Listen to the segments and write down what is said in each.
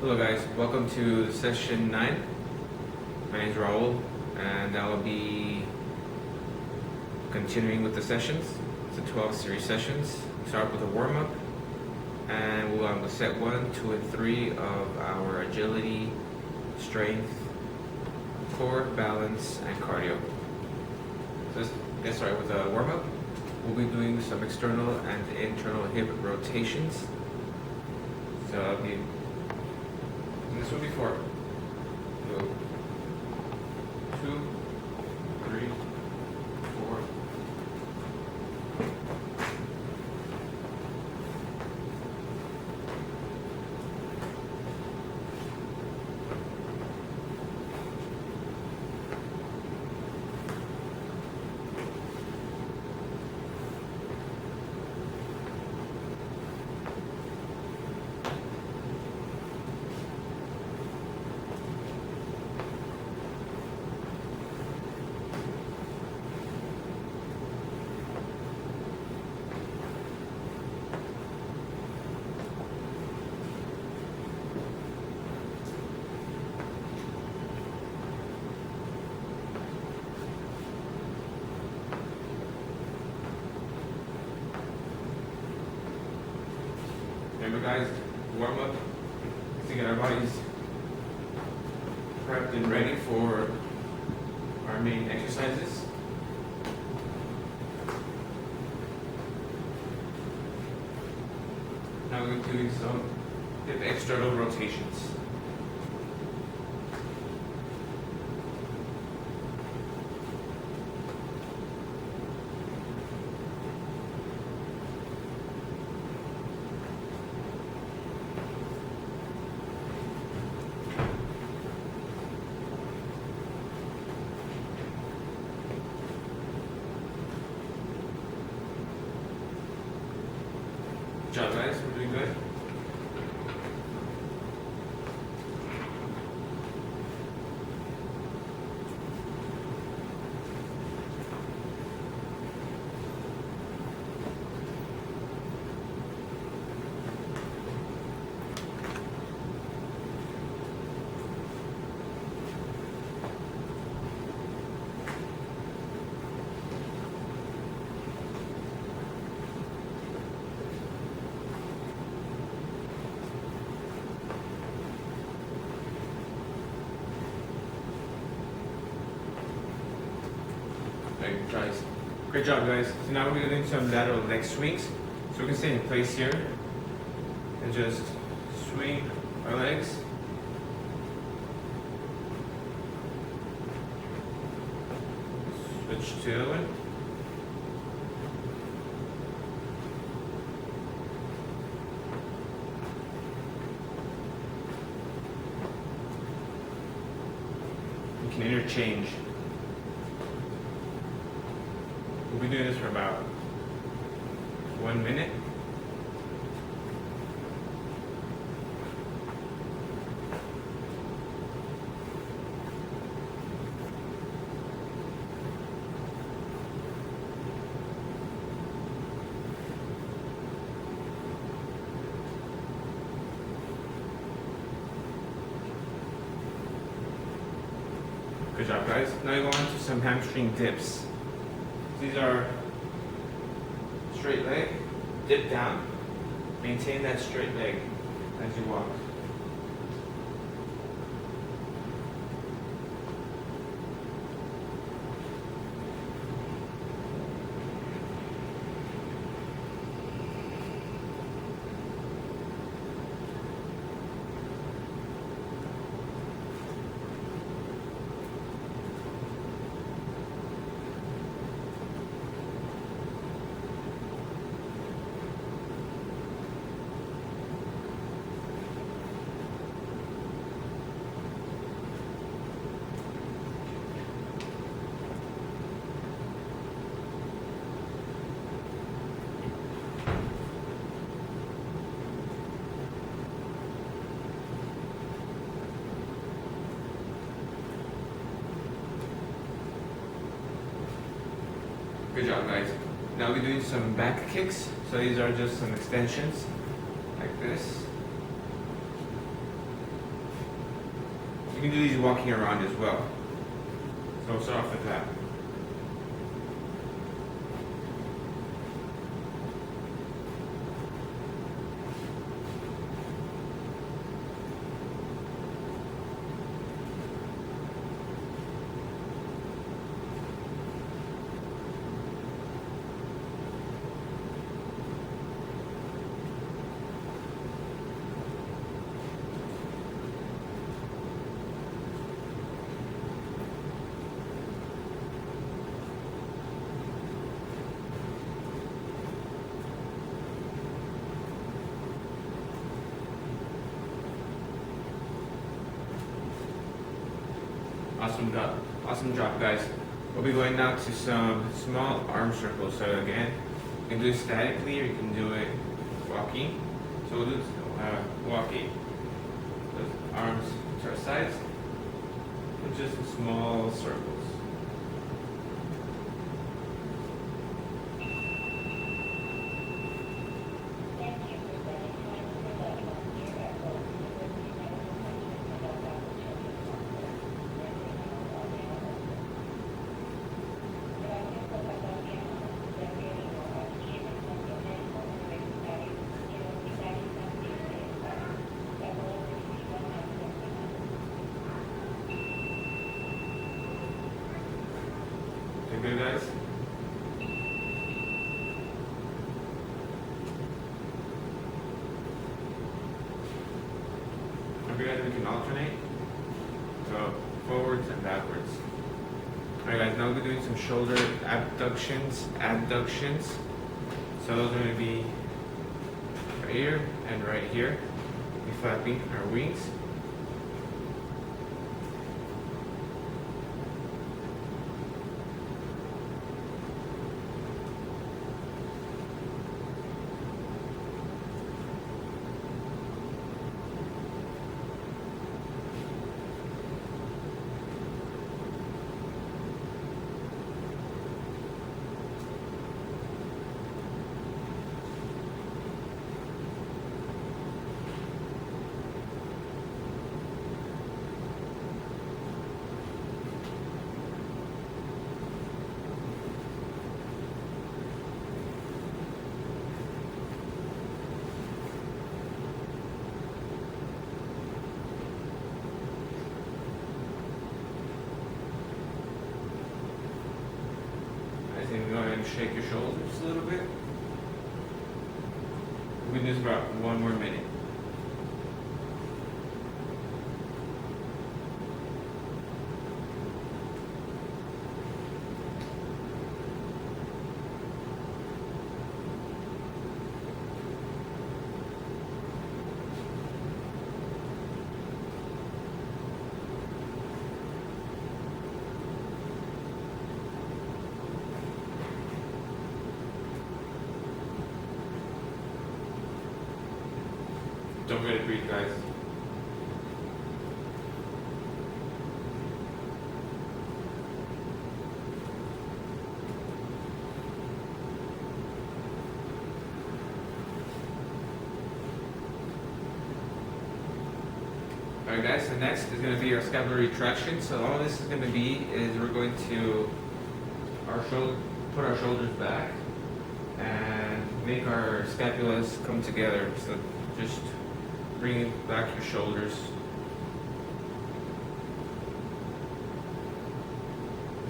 Hello guys, welcome to session 9. My name is Raul and I will be continuing with the sessions. It's a 12 series sessions. We start with a warm-up and we'll go on with set 1, 2, and 3 of our agility, strength, core, balance, and cardio. So let's get started with a warm-up. We'll be doing some external and internal hip rotations. So I'll be this one before. So 2, 3, 4. Remember guys, warm up to get our bodies prepped and ready for our main exercises. Now we're doing some hip external rotations. Good job guys, we're doing good. Great job guys. So now we're doing some lateral leg swings. So we can stay in place here and just swing our legs. Switch to the other one. You can interchange. We'll be doing this for about 1 minute. Good job guys. Now we go on to some hamstring dips. These are straight leg, dip down, maintain that straight leg as you walk. Good job guys. Now we're doing some back kicks. So these are just some extensions like this. You can do these walking around as well. So we'll start off with that. Awesome job, guys. We'll be going now to some small arm circles. So again, you can do it statically or you can do it walking. So we'll do walking. Those arms to our sides and just small circles. Good, guys? Okay, guys, we can alternate. So forwards and backwards. Alright, guys, now we're doing some shoulder abductions. So those are going to be right here and right here. We're flapping our wings. Go ahead and shake your shoulders a little bit. We can do this about 1 more minute. Don't forget to breathe, guys. Alright, guys, so next is going to be our scapular retraction. So all this is going to be is we're going to put our shoulders back and make our scapulas come together. So just bring back your shoulders.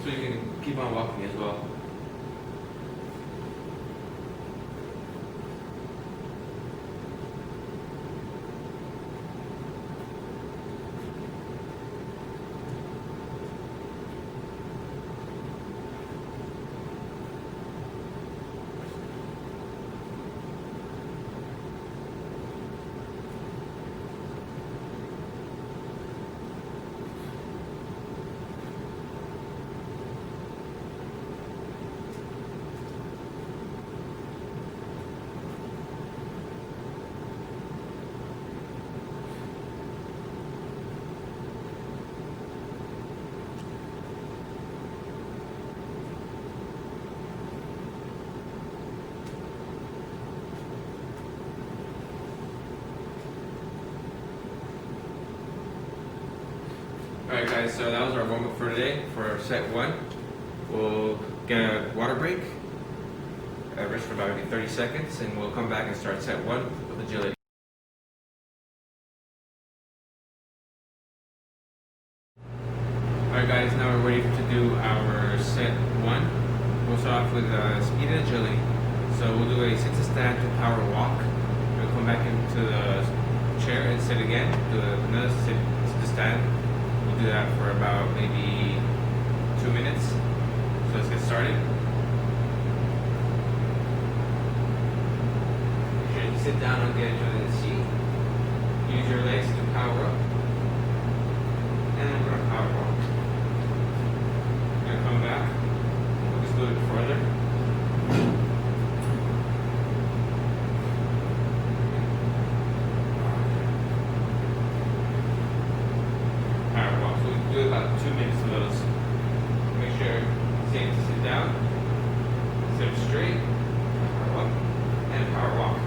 So you can keep on walking as well. guys, so that was our warm-up for today for set 1. We'll get a water break, rest for about maybe 30 seconds, and we'll come back and start set 1 with agility. Alright guys, now we're ready to do our set 1. We'll start off with speed and agility. So we'll do a sit-to-stand to power walk. We'll come back into the chair and sit again, do another sit-to-stand. We'll do that for about maybe 2 minutes. So let's get started. Make sure you sit down on the edge of the seat. Use your legs to power up. And then we're going to power walk. We're going to come back. Focus a little bit further. Power walk. So we do about 2 minutes of those. Make sure it's safe to sit down. Sit up straight. Power up. And power walk.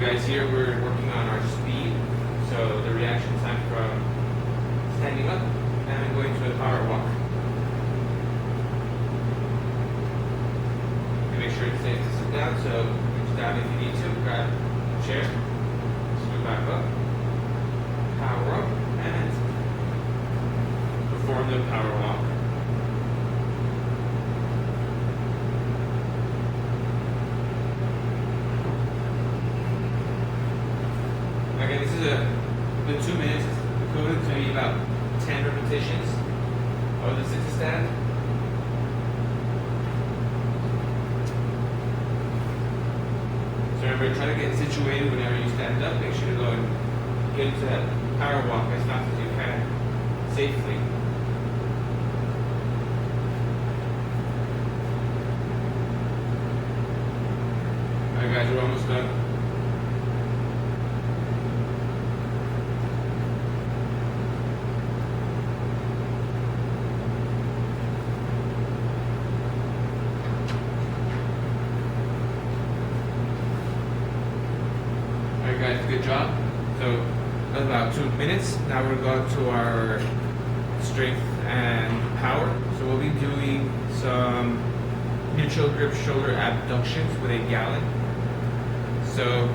Guys, here we're working on our speed, so the reaction time from standing up and going to a power walk. And make sure it's safe to sit down, so reach down if you need to, grab a chair, scoot back up, power up, and perform the power walk. Okay, this is the 2 minutes equivalent to maybe about 10 repetitions of the sit-to-stand. So remember, try to get situated whenever you stand up. Make sure to go and get into that power walk as fast as you can, safely. Alright guys, we're almost done. Guys, good job. So that's about 2 minutes. Now we're going to our strength and power. So we'll be doing some neutral grip shoulder abductions with a gallon. So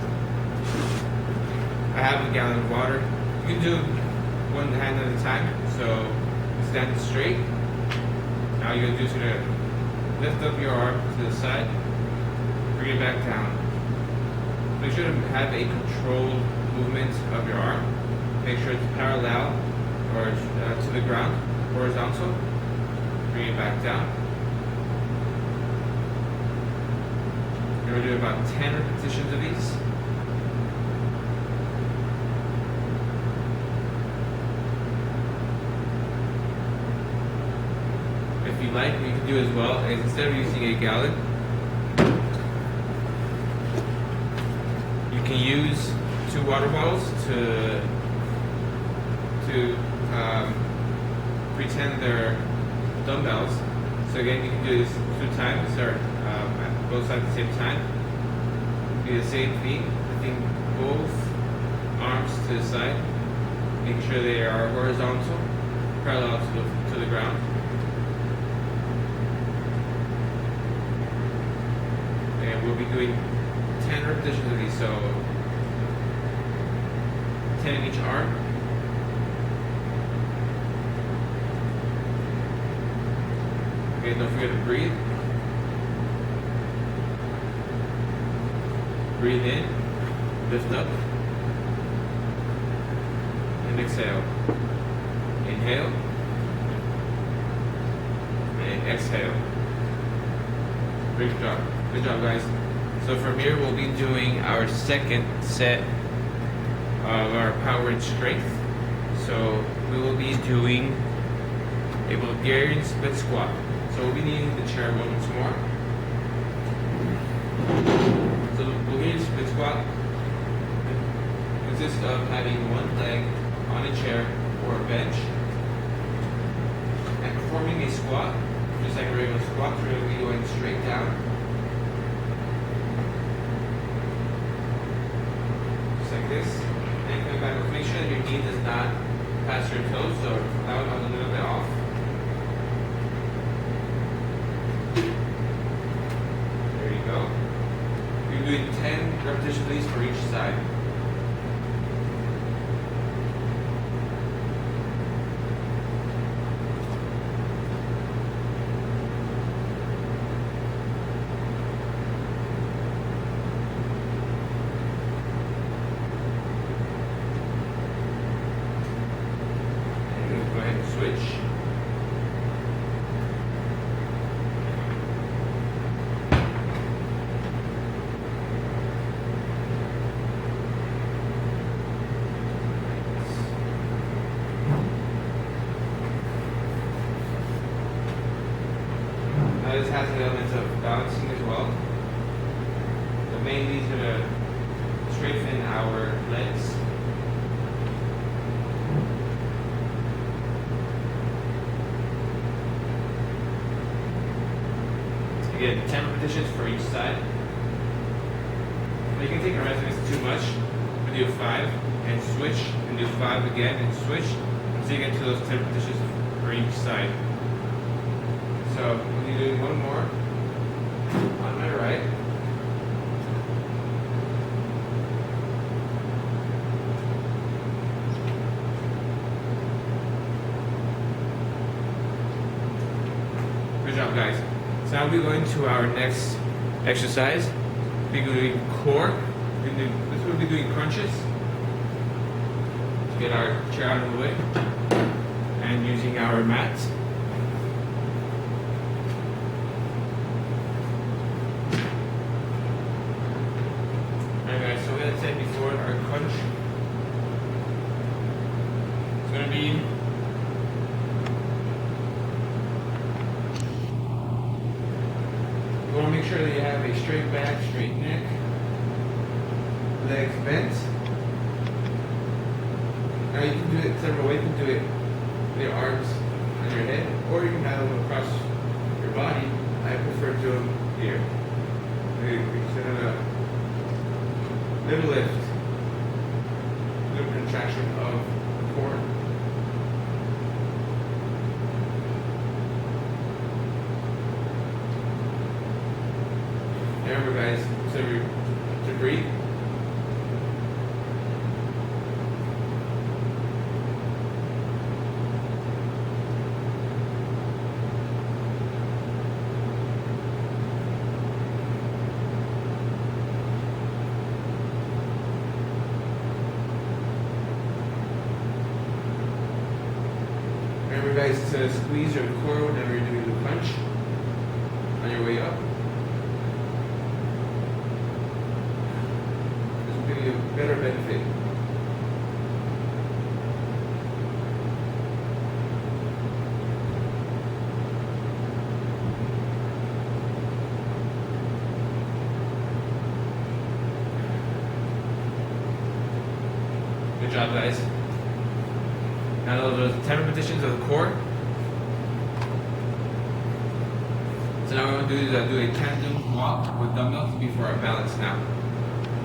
I have a gallon of water. You can do one hand at a time. So stand straight. Now you're just gonna lift up your arm to the side, bring it back down. Make sure to have a controlled movement of your arm. Make sure it's parallel or to the ground, horizontal. Bring it back down. We're going to do about 10 repetitions of these. If you like, what you can do as well is instead of using a gallon, you can use 2 water bottles to pretend they're dumbbells. So again, you can do this 2 times or both sides at the same time. Do the same thing, lifting both arms to the side, making sure they are horizontal, parallel to the ground. And we'll be doing 10 repetitions of these, so 10 in each arm. Okay, don't forget to breathe. Breathe in, lift up, and exhale. Inhale, and exhale. Great job. Good job, guys. So from here, we'll be doing our second set of our power and strength. So we will be doing a Bulgarian split squat. So we'll be needing the chair once more. So the Bulgarian split squat consists of having one leg on a chair or a bench, doing a squat, just like a regular squat. We're going to be going straight down. Just like this. And coming back, make sure that your knee does not pass your toes, so that one was a little bit off. There you go. You're doing 10 repetitions at least for each side. Switch. Now this has the elements of balancing as well. But mainly it's going to strengthen our legs. Again, 10 repetitions for each side. Now you can take a rest if it's too much. We do 5 and switch, and do 5 again and switch until you get to those 10 repetitions for each side. So we'll be doing one more on my right. Good job, guys. So now we're going to our next exercise. We're doing core. This will be doing crunches. Let's get our chair out of the way. And using our mats. Alright guys, so we had said before our crunch. It's going to be you want to make sure that you have a straight back, straight neck, legs bent. Now you can do it several ways. You can do it with your arms on your head, or you can have them across your body. I prefer to do them here. Instead of a little lift, little contraction of the core. Remember guys, so to breathe. Remember guys to squeeze your core whenever you're doing the crunch on your way up. Give you a better benefit. Good job, guys. Now those are 10 repetitions of the core. So now what we're going to do is do a tandem walk with dumbbells before our balance now.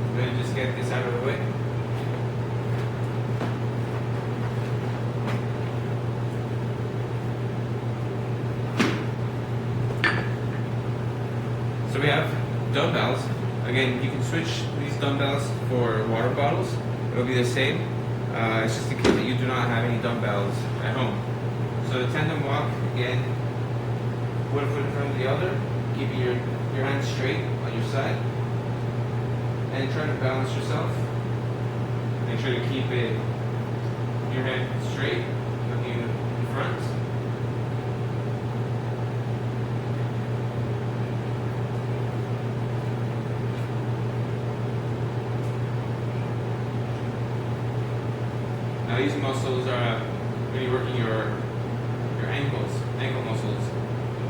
I'm going to just get this out of the way. So we have dumbbells. Again, you can switch these dumbbells for water bottles. It'll be the same. It's just in case that you do not have any dumbbells at home. So the tandem walk, again, one foot in front of the other. Keep your hands straight on your side. And try to balance yourself. Make sure to keep your head straight, looking in front. Now these muscles are when you're working your ankle muscles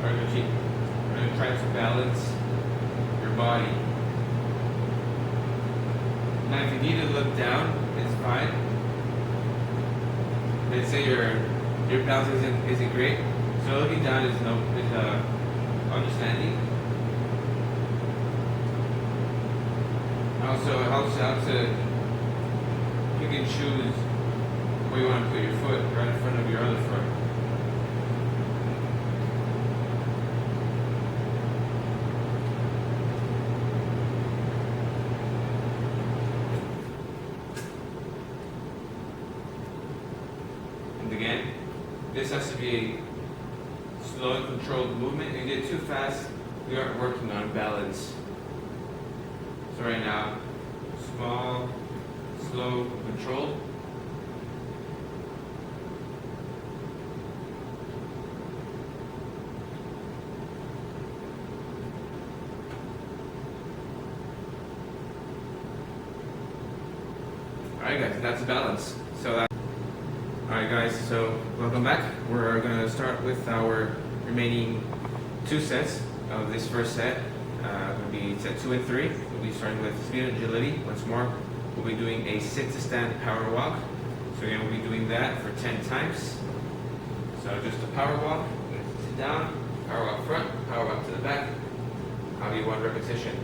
are going to try to balance your body. Now if you need to look down, it's fine. Let's say your balance isn't great, So looking down is understanding. Also, it helps out to pick and choose where you want to put your foot, right in front of your other foot. And again, this has to be a slow and controlled movement. If you get too fast, we aren't working on balance. So right now, small, slow, controlled. Alright guys, that's a balance. Alright guys, so welcome back. We're going to start with our remaining 2 sets of this first set. Going to be set 2 and 3. We'll be starting with speed and agility. Once more, we'll be doing a sit to stand power walk. So again, we'll be doing that for 10 times. So just a power walk, sit down, power walk front, power walk to the back. I'll be 1 repetition.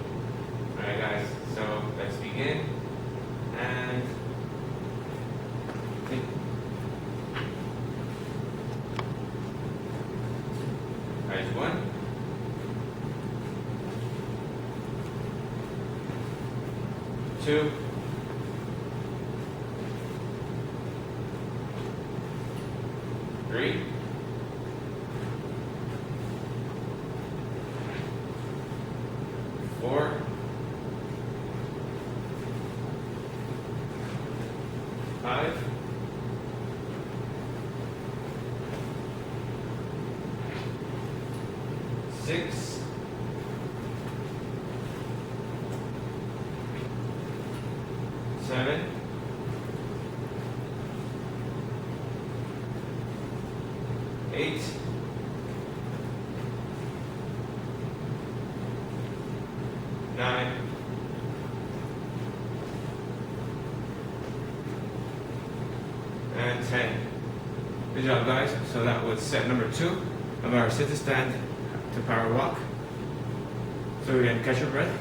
Alright guys, so let's begin. And alright, 1. 2. 3. 4. 5. 6. 7. 8. 9. 10. Good job guys. So that was set number 2 of our sit to stand to power walk. So again, catch your breath,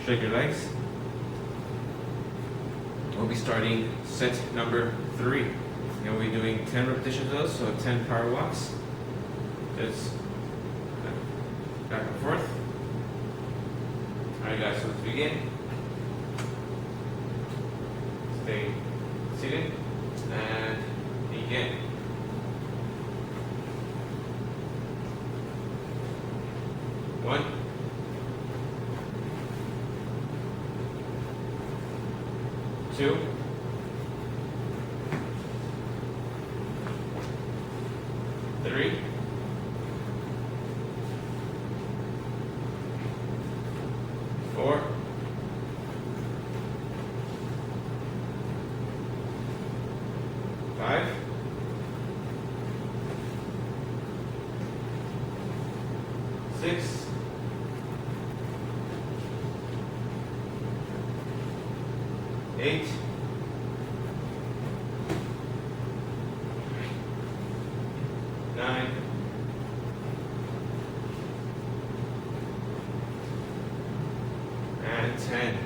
shake your legs. We'll be starting set number 3. And we'll be doing 10 repetitions of those, so 10 power walks. Just back and forth. Alright guys, so let's begin. Stay seated and begin. 1. 2. 3. 4. 5. 6. 8. 9. 10.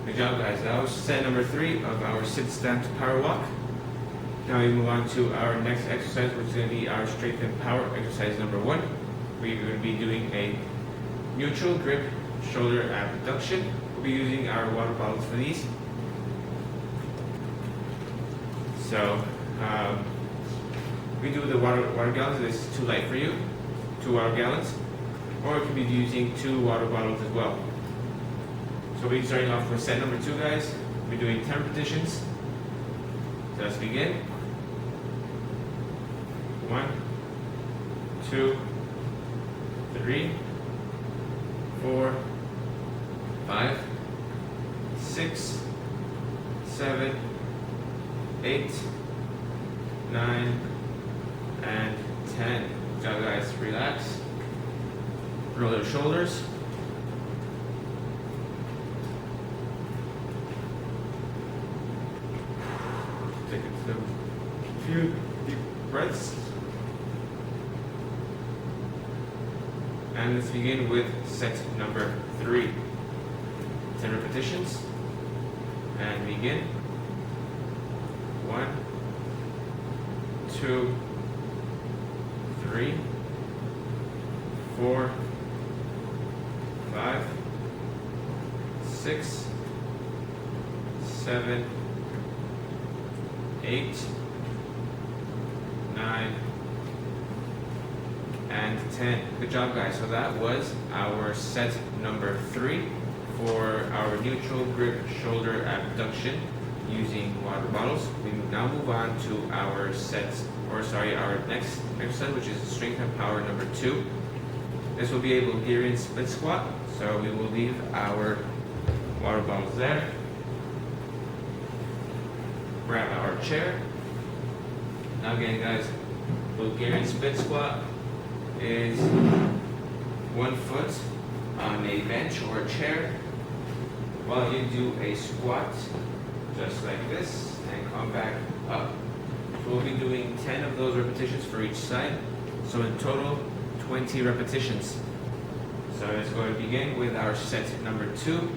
Good job guys. That was set number 3 of our sit stand to power walk. Now we move on to our next exercise, which is going to be our strength and power exercise number 1. We're going to be doing a neutral grip shoulder abduction. We'll be using our water bottles for these. So we do the water gallons. This is too light for you. 2 water gallons, or you could be using 2 water bottles as well. So we'll be starting off with set number 2, guys. We're doing 10 repetitions. So let's begin. 1, 2, 3, 4, 5, 6, 7, 8, 9, and 10. Good job, guys. Relax. Roll your shoulders. Take a few deep breaths. And let's begin with set number 3. 10 repetitions. And begin. 1, 2, 3, 4, 5, 6, 7, 8, 9, and 10. Good job, guys. So that was our set number 3 for our neutral grip shoulder abduction using water bottles. We now move on to our our next exercise, which is strength and power number 2. This will be a Bulgarian split squat. So we will leave our water bottles there. Grab our chair. Now again, guys, Bulgarian split squat is 1 foot on a bench or a chair while you do a squat just like this and come back up. So we'll be doing 10 of those repetitions for each side. So in total, 20 repetitions. So let's go and begin with our set number 2.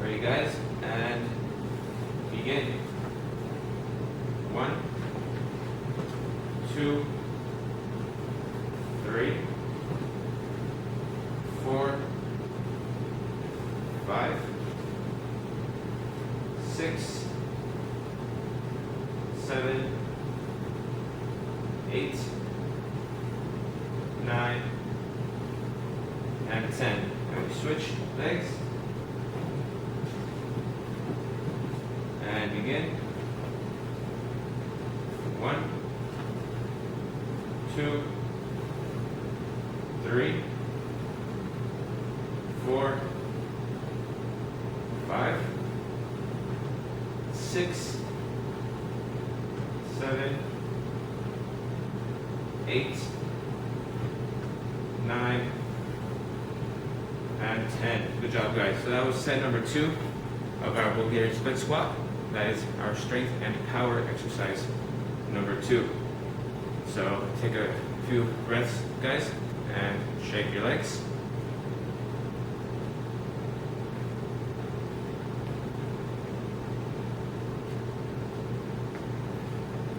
Ready, guys? And begin. 1, 2, 3, 4, 5, 6, 7, 8, 9, and 10. And we switch legs. And begin. 1, 2, 3, 4, 5, 6, 7, 8, 9, and 10. Good job, guys. So that was set number 2 of our Bulgarian split squat. That is our strength and power exercise number 2. So take a few breaths, guys, and shake your legs.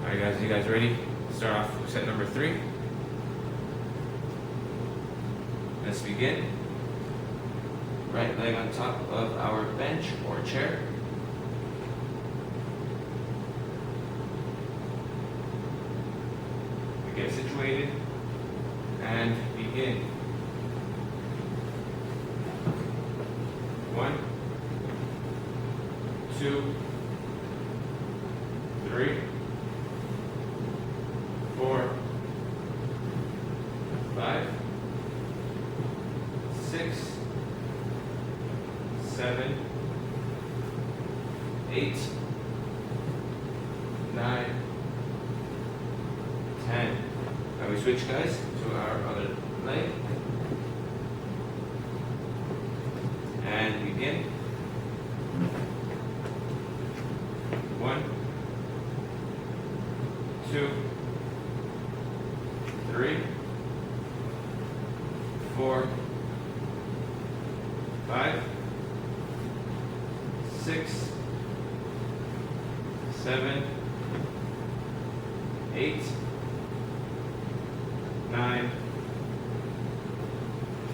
Alright, guys, you guys ready? Start off with set number 3. Let's begin. Right leg on top of our bench or chair. Get situated and begin. 1, 2, 3, 4, 5, 6, 7, 8, 9, 10. Now we switch, guys, to our other leg. And begin. 1, 2, 3, 4, 5, 6, 7, 8, 9,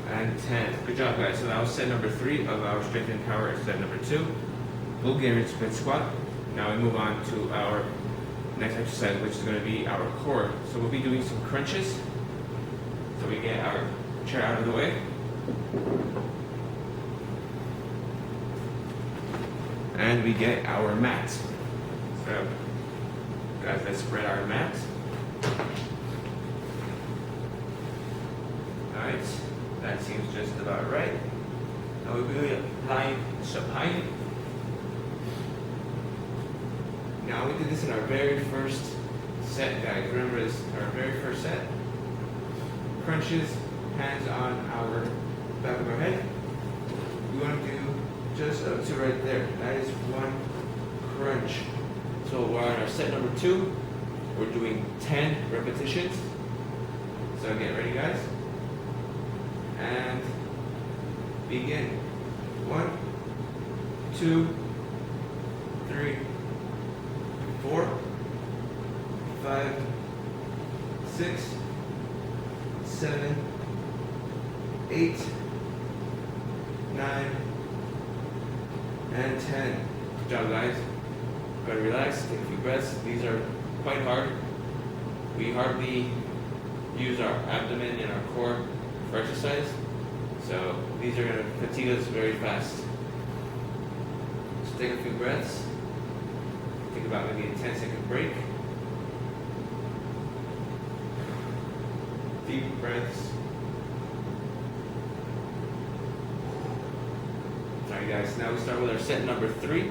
and 10. Good job, guys. So that was set number 3 of our strength and power exercise number 2, Bulgarian split squat. Now we move on to our next exercise, which is going to be our core. So we'll be doing some crunches. So we get our chair out of the way. And we get our mat. So, guys, let's spread our mat. Alright, that seems just about right. Now we'll be applying supine. Now we did this in our very first set, guys. Remember this, our very first set. Crunches, hands on our back of our head. We want to do just up to right there. That is 1 crunch. So we're on our set number 2. We're doing 10 repetitions. So get ready, guys. And begin. 1, 2, 3, 4, 5, 6, 7, 8, 9, and 10. Good job, guys. Gotta relax, take a few breaths. These are quite hard. We hardly use our abdomen and our core for exercise, so these are gonna fatigue us very fast. So take a few breaths. Think about maybe a 10-second break. Deep breaths. Alright guys, now we start with our set number 3,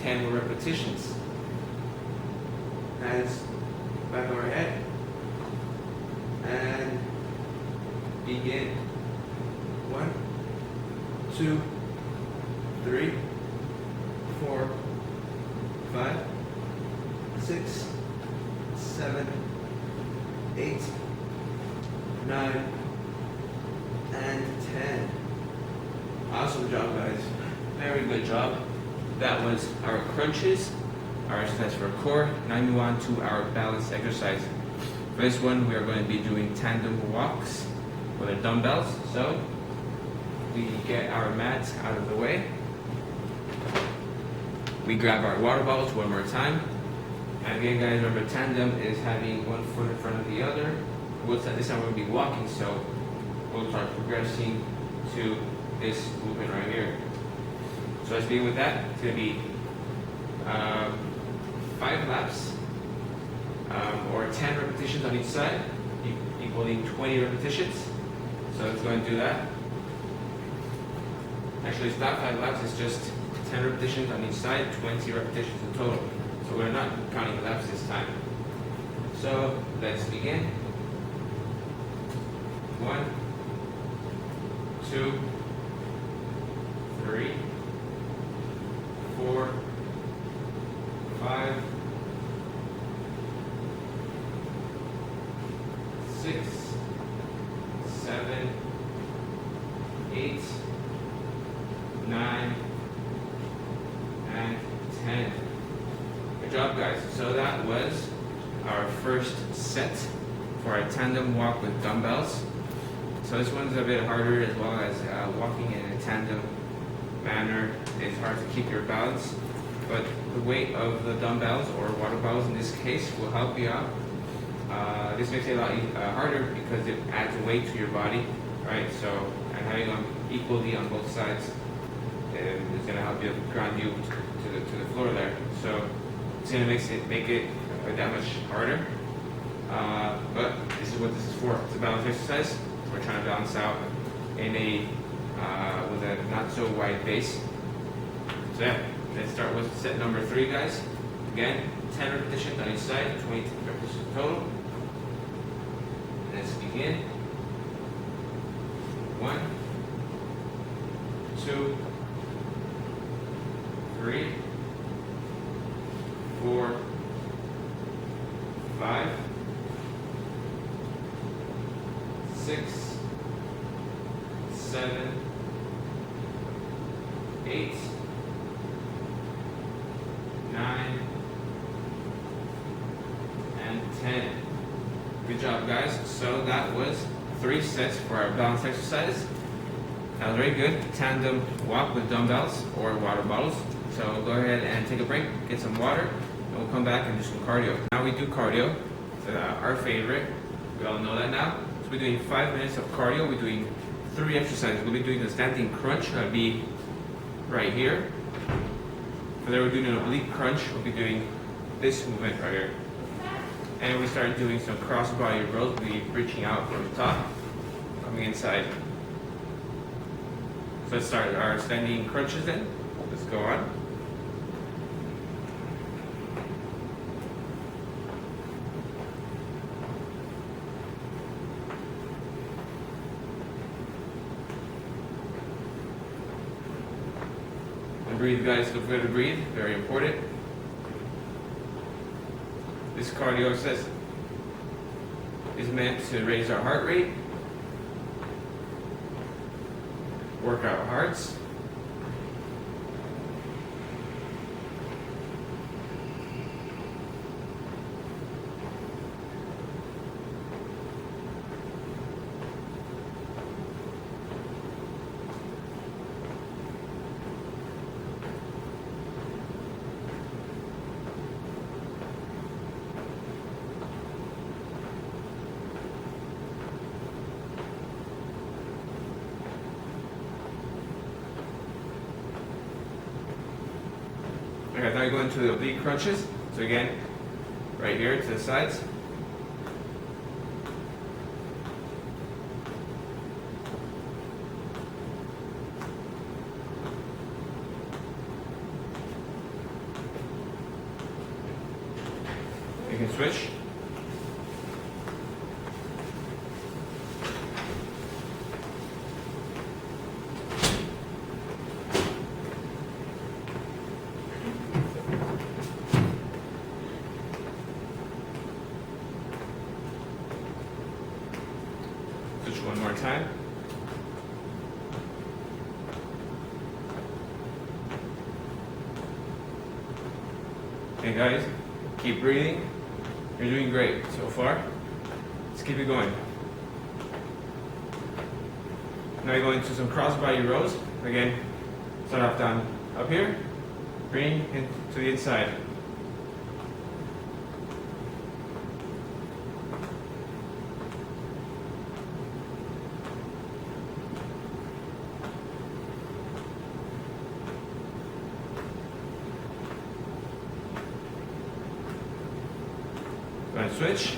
10 more repetitions. Hands back of our head. And begin. 1, 2, 3, 4, 5, 6, 7, 8, 9, and 10. Awesome job, guys. Very good job. That was our crunches, our exercise for core. Now we move on to our balance exercise. For this one, we are going to be doing tandem walks with our dumbbells. So we get our mats out of the way. We grab our water bottles one more time. And again, guys, remember tandem is having one foot in front of the other. This time we're going to be walking, so we'll start progressing to this movement right here. So let's begin with that. It's going to be 5 laps or 10 repetitions on each side, equaling 20 repetitions. So let's go ahead and do that. Actually, it's not 5 laps, it's just 10 repetitions on each side, 20 repetitions in total. So we're not counting laps this time. So let's begin. 1, 2, 3, 4, 5, 6, 7, 8, 9, and 10. Good job, guys. So that was our first set for our tandem walk with dumbbells. So this one's a bit harder, as well as walking in a tandem manner. It's hard to keep your balance, but the weight of the dumbbells, or water bottles in this case, will help you out. This makes it a lot harder because it adds weight to your body, right? So, and having them equally on both sides is going to help you ground you to the floor there. So it's going to make it that much harder. But this is what this is for. It's a balance exercise. We're trying to balance out in a with a not so wide base. So yeah, let's start with set number 3, guys. Again, 10 repetitions on each side, 20 repetitions total. Let's begin. 1, 2, 3, 4, 5, 6, 7, 8, 9, and 10. Good job, guys. So that was 3 sets for our balance exercise. That was very good. Tandem walk with dumbbells or water bottles. So go ahead and take a break, get some water, and we'll come back and do some cardio. Now we do cardio. It's our favorite. We all know that now. So we're doing 5 minutes of cardio. We're doing 3 exercises. We'll be doing the standing crunch. That'll be right here. And then we're doing an oblique crunch. We'll be doing this movement right here. And we start doing some cross body rows. We'll be reaching out from the top, coming inside. So let's start our standing crunches then. Let's go on. And breathe, guys. Don't forget to breathe. Very important. This cardio says is meant to raise our heart rate, work our hearts, Okay, now you go into the oblique crunches. So again, right here to the sides. You can switch. Switch one more time. Okay guys, keep breathing. You're doing great so far. Let's keep it going. Now you're going to some cross body rows. Again, start off down up here, bring into the inside. Go ahead and switch.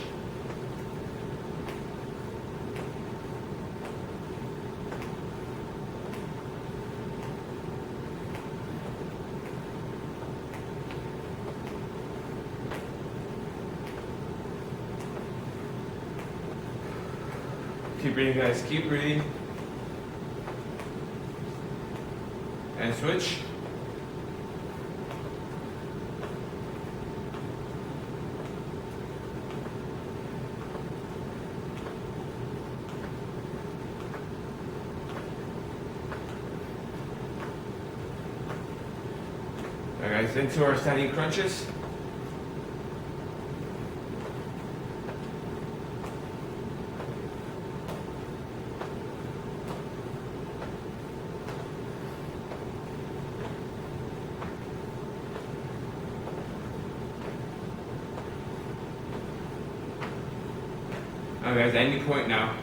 Keep breathing, guys. Keep breathing. And switch. Alright guys, into our standing crunches. Alright guys, at any point now,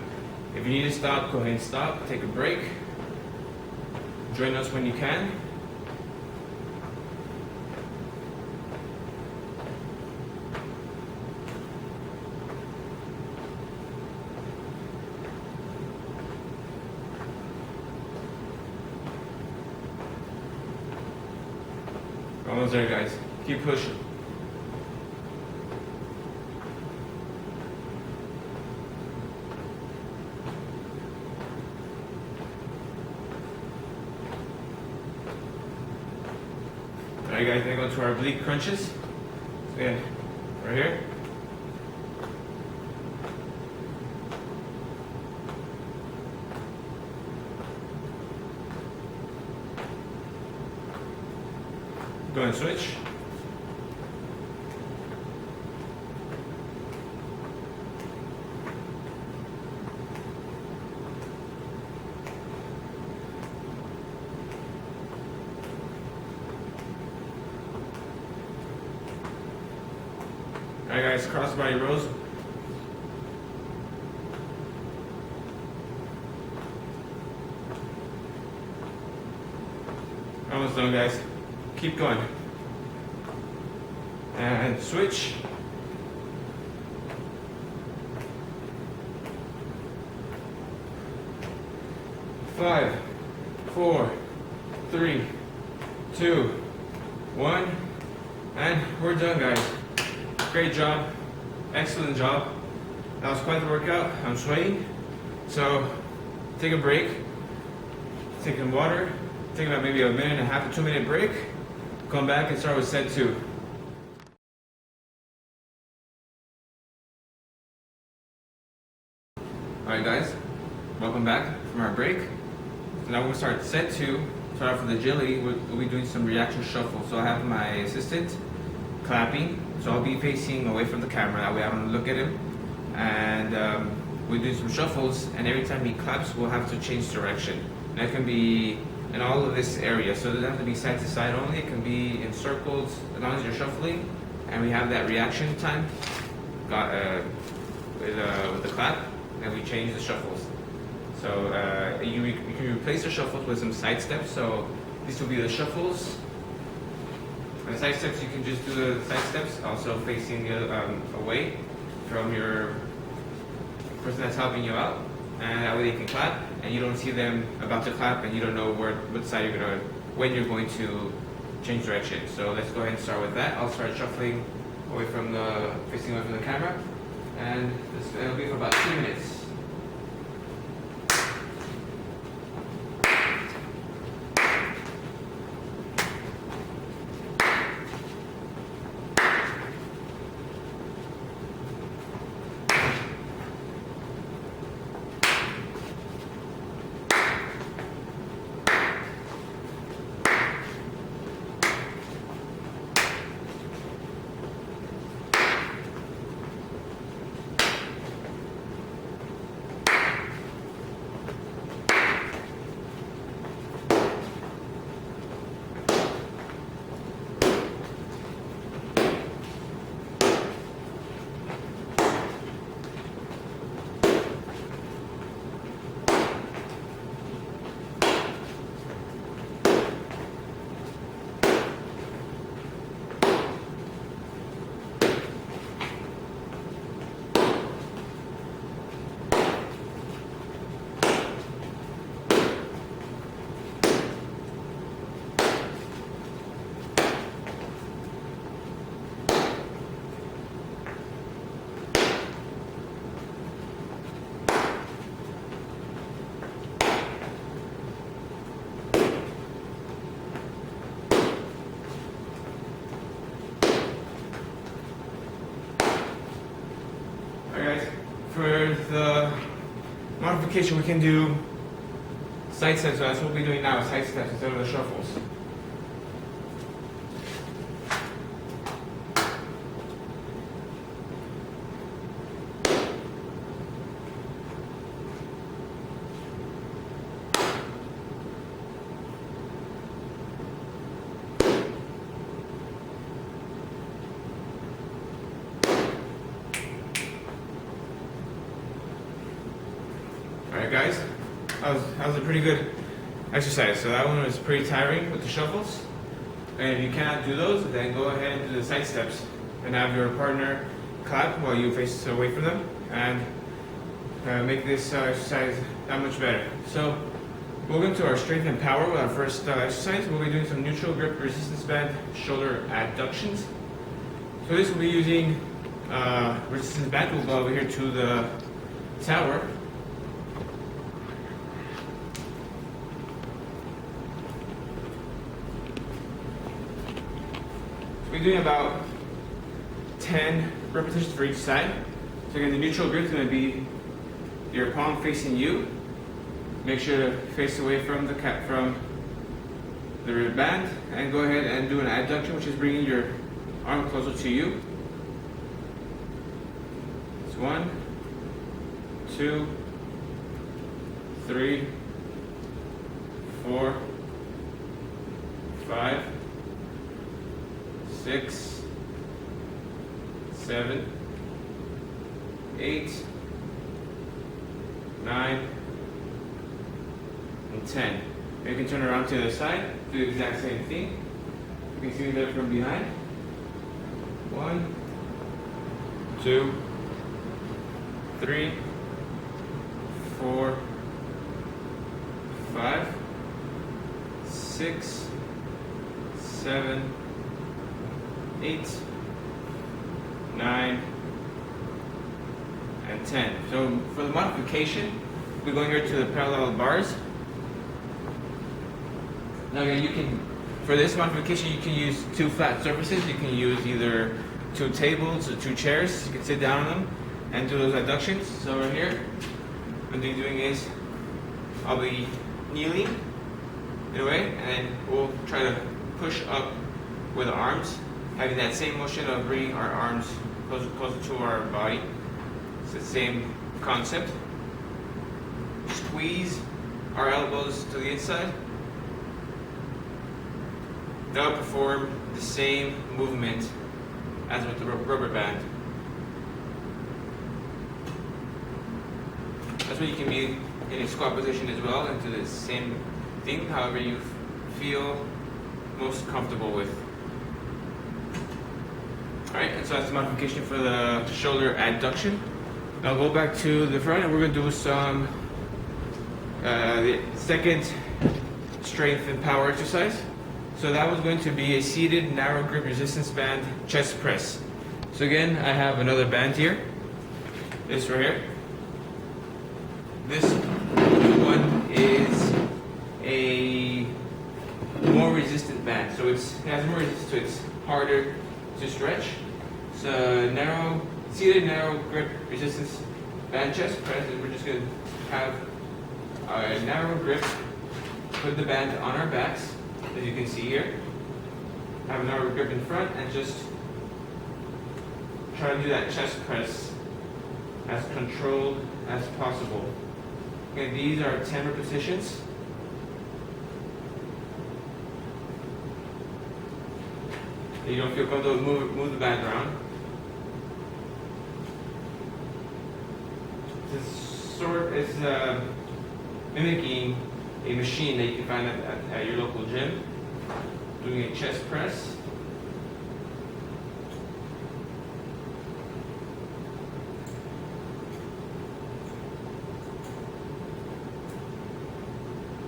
if you need to stop, go ahead and stop, take a break. Join us when you can. Almost there, guys. Keep pushing. Alright guys, then go to our oblique crunches. Again, right here. Go and switch. Alright guys, cross body rows. Almost done, guys. Keep going. And switch. Five, four, three, two, one, and we're done, guys. Great job. Excellent job. That was quite the workout. I'm sweating. So take a break. Take some water. Take about maybe a minute and a half to 2 minute break. Come back and start with set 2. Alright guys, welcome back from our break. So now we'll start set 2. Start off with agility. We'll be doing some reaction shuffle. So I have my assistant clapping. So I'll be facing away from the camera. That way I don't look at him. And we're doing some shuffles. And every time he claps, we'll have to change direction. And that can be in all of this area. So it doesn't have to be side to side only. It can be in circles as long as you're shuffling. And we have that reaction time with the clap. And we change the shuffles. So you can replace the shuffles with some side steps. So these will be the shuffles. And the side steps, you can just do the side steps, also facing away from your person that's helping you out. And that way they can clap, and you don't see them about to clap, and you don't know what side when you're going to change direction. So let's go ahead and start with that. I'll start shuffling facing away from the camera. And it'll be for about 2 minutes. Alright, for the modification we can do side steps, so that's what we're doing now, side steps instead of the shuffles. Alright guys, that was a pretty good exercise. So that one was pretty tiring with the shuffles. And if you cannot do those, then go ahead and do the side steps and have your partner clap while you face away from them, and make this exercise that much better. So we'll go into our strength and power with our first exercise. We'll be doing some neutral grip resistance band shoulder adductions. So this will be using resistance band. We'll go over here to the tower. We're doing about 10 repetitions for each side. So again, the neutral grip is going to be your palm facing you. Make sure to face away from the band, and go ahead and do an adduction, which is bringing your arm closer to you. It's 1, 2, 3, 4, 5, 6, 7, 8, 9, and 10. You can turn around to the other side, do the exact same thing. You can see that from behind. 1, 2, 3, 4, 5, 6, 7, 8, 9, and 10. So for the modification, we're going here to the parallel bars. Now again, you can, for this modification, you can use 2 flat surfaces. You can use either 2 tables or 2 chairs. You can sit down on them and do those adductions. So right here, what I'm doing is I'll be kneeling in a way, and then we'll try to push up with the arms, having that same motion of bringing our arms closer to our body. It's the same concept. Squeeze our elbows to the inside. Now perform the same movement as with the rubber band. That's when you can be in a squat position as well and do the same thing, however you feel most comfortable with. Alright, and so that's the modification for the shoulder adduction. Now go back to the front and we're going to do some the second strength and power exercise. So that was going to be a seated narrow grip resistance band chest press. So again, I have another band here. This right here. This one is a more resistant band. So it has more resistance, so it's harder to stretch. So seated narrow grip resistance band chest press, and we're just going to have a narrow grip, put the band on our backs, as you can see here. Have a narrow grip in front and just try to do that chest press as controlled as possible. Okay, these are 10 repetitions. If you don't feel comfortable, move the band around. It's mimicking a machine that you can find at your local gym, doing a chest press.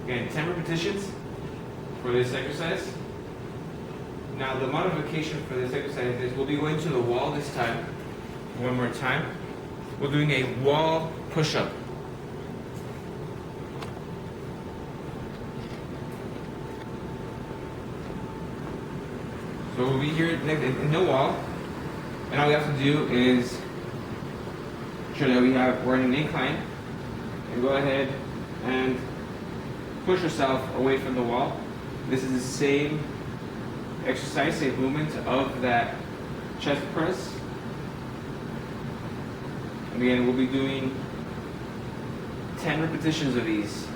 Again, 10 repetitions for this exercise. Now the modification for this exercise is we'll be going to the wall this time. One more time. We're doing a wall push-up. So we'll be here in the wall, and all we have to do is ensure that we're in an incline, and go ahead and push yourself away from the wall. This is the same exercise, same movement of that chest press. And again, we'll be doing 10 repetitions of these.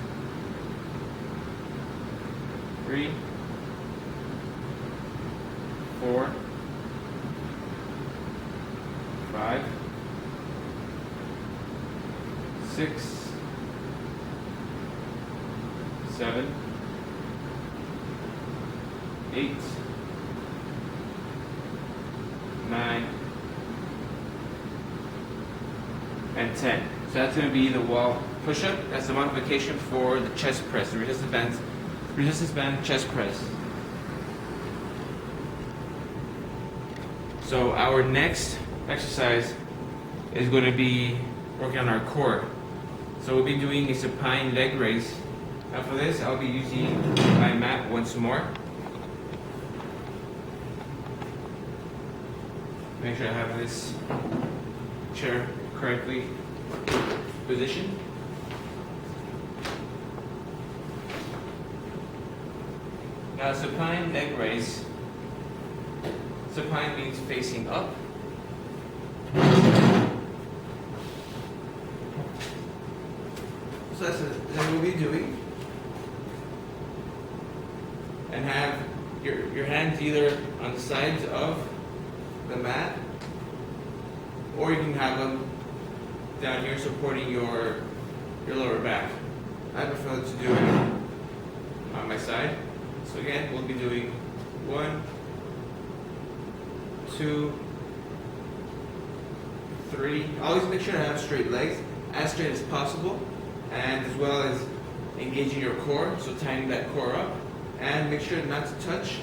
3, 4, 5, 6, 7, 8, 9, and 10. So that's going to be the wall push-up. That's the modification for the chest press, the resistance band chest press. So our next exercise is going to be working on our core. So we'll be doing a supine leg raise. Now for this, I'll be using my mat once more. Make sure I have this chair correctly positioned. Now supine leg raise. Supine means facing up. So that's what we'll be doing. And have your hands either on the sides of the mat, or you can have them down here supporting your lower back. I prefer to do it on my side. So again, we'll be doing 1, 2, 3. Always make sure to have straight legs, as straight as possible, and as well as engaging your core, so tightening that core up, and make sure not to touch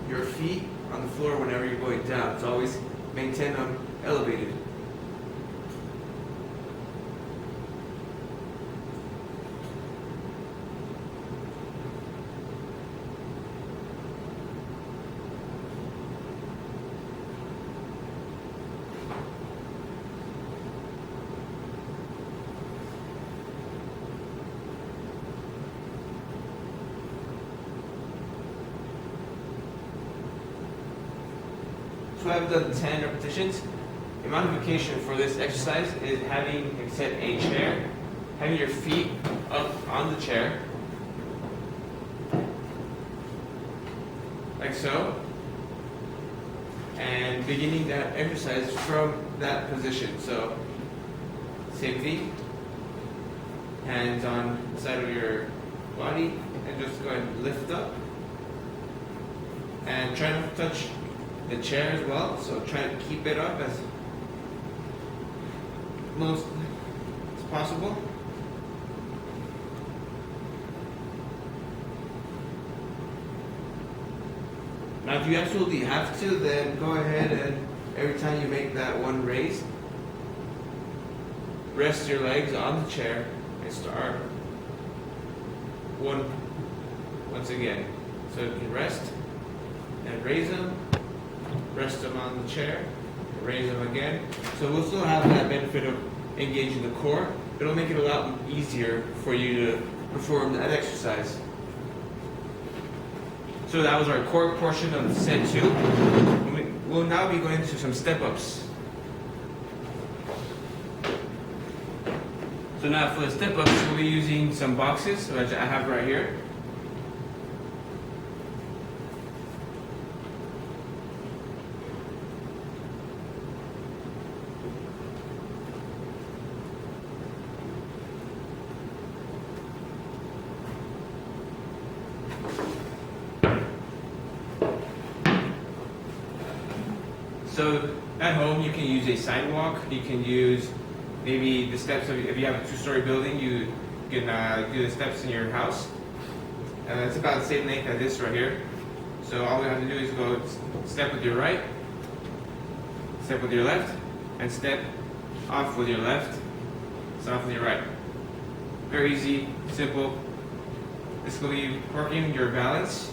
your feet on the floor whenever you're going down. So always maintain them elevated. who have done 10 repetitions, the modification for this exercise is having set a chair, having your feet up on the chair, like so, and beginning that exercise from that position. So, same feet, hands on the side of your body, and just go ahead and lift up. And try not to touch the chair as well, so try to keep it up as most as possible. Now if you absolutely have to, then go ahead and every time you make that one raise, rest your legs on the chair and start once again. So you can rest and raise them, rest them on the chair, and raise them again. So we'll still have that benefit of engaging the core. It'll make it a lot easier for you to perform that exercise. So that was our core portion of set 2. We'll now be going into some step-ups. So now for the step-ups, we'll be using some boxes, which I have right here. So at home, you can use a sidewalk. You can use maybe the steps of, if you have a 2-story building, you can do the steps in your house. It's about the same length as this right here. So all we have to do is go step with your right, step with your left, and step off with your left, step off with your right. Very easy, simple. This will be working your balance.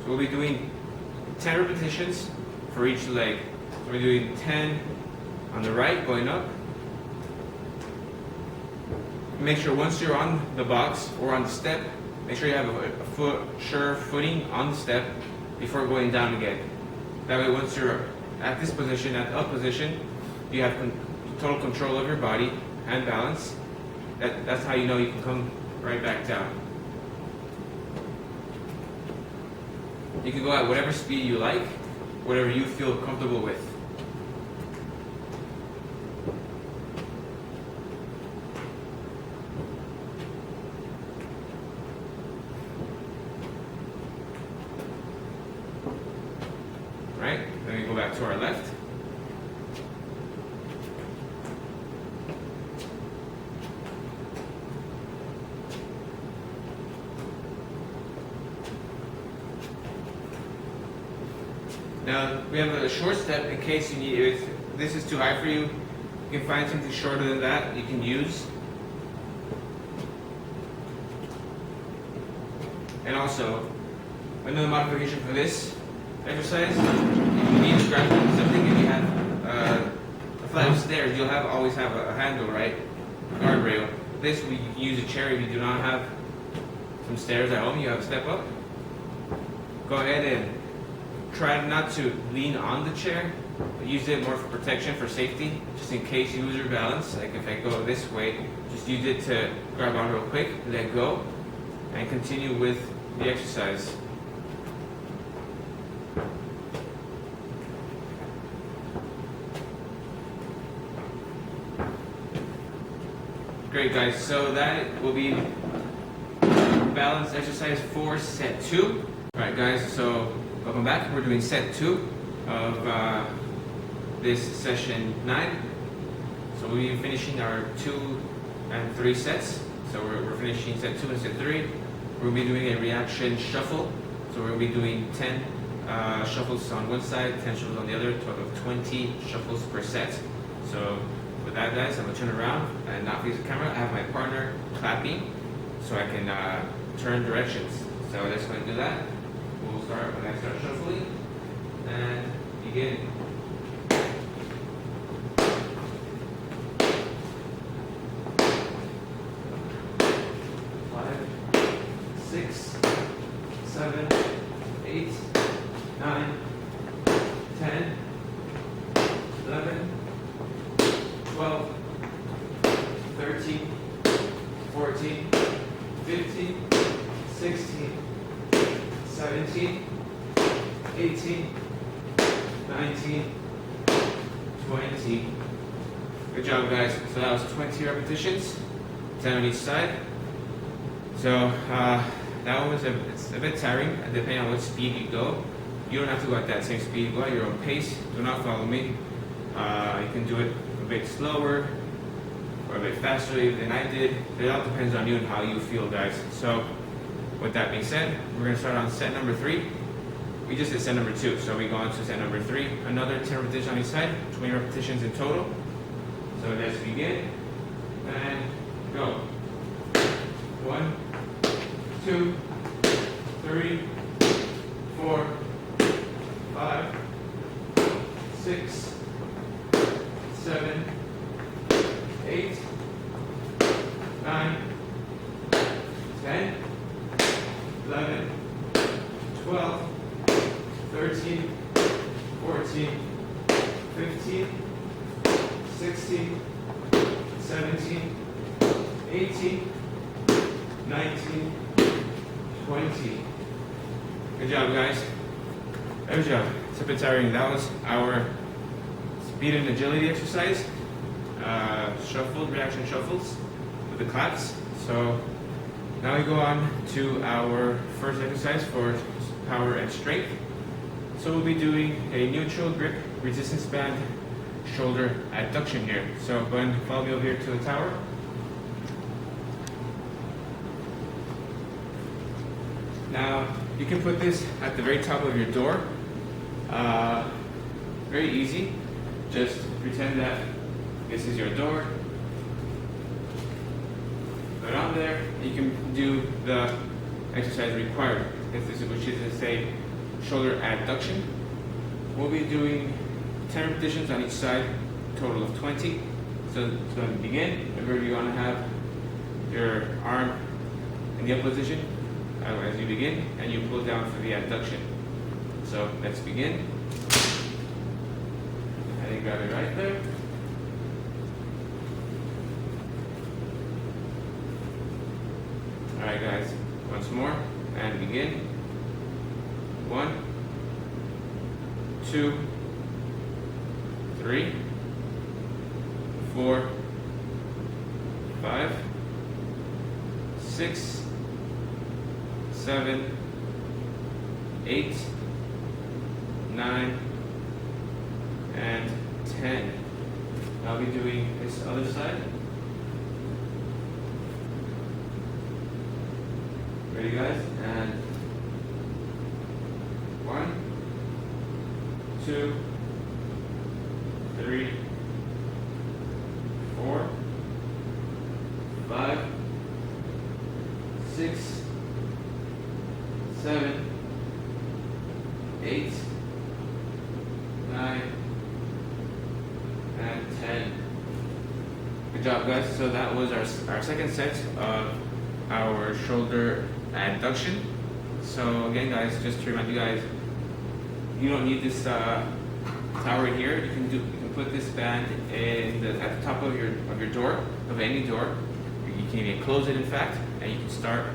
So we'll be doing 10 repetitions for each leg. So we're doing 10 on the right, going up. Make sure once you're on the box or on the step, make sure you have a sure footing on the step before going down again. That way once you're at this position, at the up position, you have total control of your body and balance. That's how you know you can come right back down. You can go at whatever speed you like, whatever you feel comfortable with. Right? Then we go back to our left. Now we have a short step in case you need, if this is too high for you, you can find something shorter than that you can use. And also, another modification for this exercise, if you need to grab something, if you have a flight of stairs, you'll always have a handle, right? A guardrail. This, we can use a chair if you do not have some stairs at home, you have a step up. Go ahead and try not to lean on the chair, but use it more for protection, for safety, just in case you lose your balance. Like if I go this way, just use it to grab on real quick, let go, and continue with the exercise. Great guys, so that will be balance exercise for set 2. Alright guys, so welcome back. We're doing set 2 of this session 9. So we'll be finishing our 2 and 3 sets. So we're finishing set 2 and set 3. We'll be doing a reaction shuffle. So we'll be doing 10 shuffles on one side, 10 shuffles on the other, total of 20 shuffles per set. So with that guys, I'm going to turn around and not face the camera. I have my partner clapping so I can turn directions. So let's go and do that. We'll start when I start shuffling and begin. 6, 7, 8, 9, 10, 13, 14, 15, 16, 17, 18, 19, 20. Good job, guys. So that was 20 repetitions, 10 on each side. So that one was it's a bit tiring, depending on what speed you go. You don't have to go at that same speed. Go at your own pace. Do not follow me. You can do it a bit slower or a bit faster than I did. It all depends on you and how you feel, guys. So with that being said, we're going to start on set number 3. We just did set number 2, so we go on to set number 3. Another 10 repetitions on each side, 20 repetitions in total. So let's begin and go. 1, 2, 3, 4, 5, 6, 7, 8, 9, 10, 11, 12, 13, 14, 15, 16, 17, 18, 19, 20. Good job, guys. Good job. It's a bit tiring. That was our speed and agility exercise. Shuffled, reaction shuffles with the claps. So now we go on to our first exercise for power and strength. So we'll be doing a neutral grip resistance band shoulder adduction here. So go ahead and follow me over here to the tower. Now you can put this at the very top of your door. Very easy. Just pretend that this is your door. Put it on there. You can do the exercise required, which is to say shoulder adduction. We'll be doing 10 repetitions on each side, total of 20. So it's going to begin. Remember, you want to have your arm in the up position as you begin, and you pull down for the adduction. So let's begin. And you got it right there. Alright, guys, once more, and begin. 1, 2, 3, 4, 5, 6, 7, 8, 9, and 10. I'll be doing this other side. Ready, guys? And 1, 2, 3, 4, 5, 6, 7, 8, 9, and 10. Good job, guys. So that was our second set of our shoulder adduction. So again, guys, just to remind you guys, you don't need this tower here. You can put this band at the top of your door, of any door. You can even close it, in fact, and you can start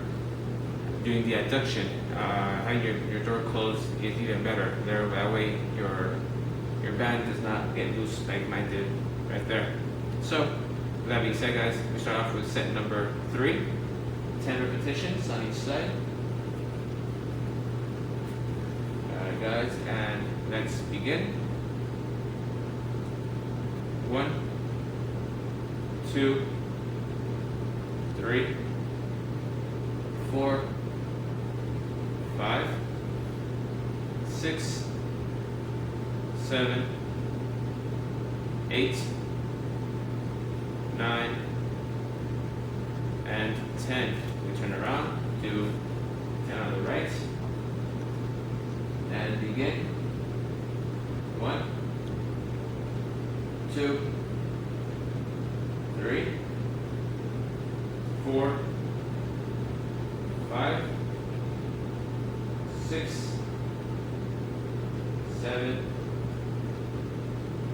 doing the adduction. Having your door closed is even better. That way your band does not get loose like mine did right there. So with that being said, guys, we start off with set number 3. 10 repetitions on each side. Alright, guys, and let's begin. 1, 2, 3, 4, 5, 6, 7, 8, 9, and 10. We turn around, do 10 on the right, and begin. 1, 2, 3, 4, 5, 6, 7,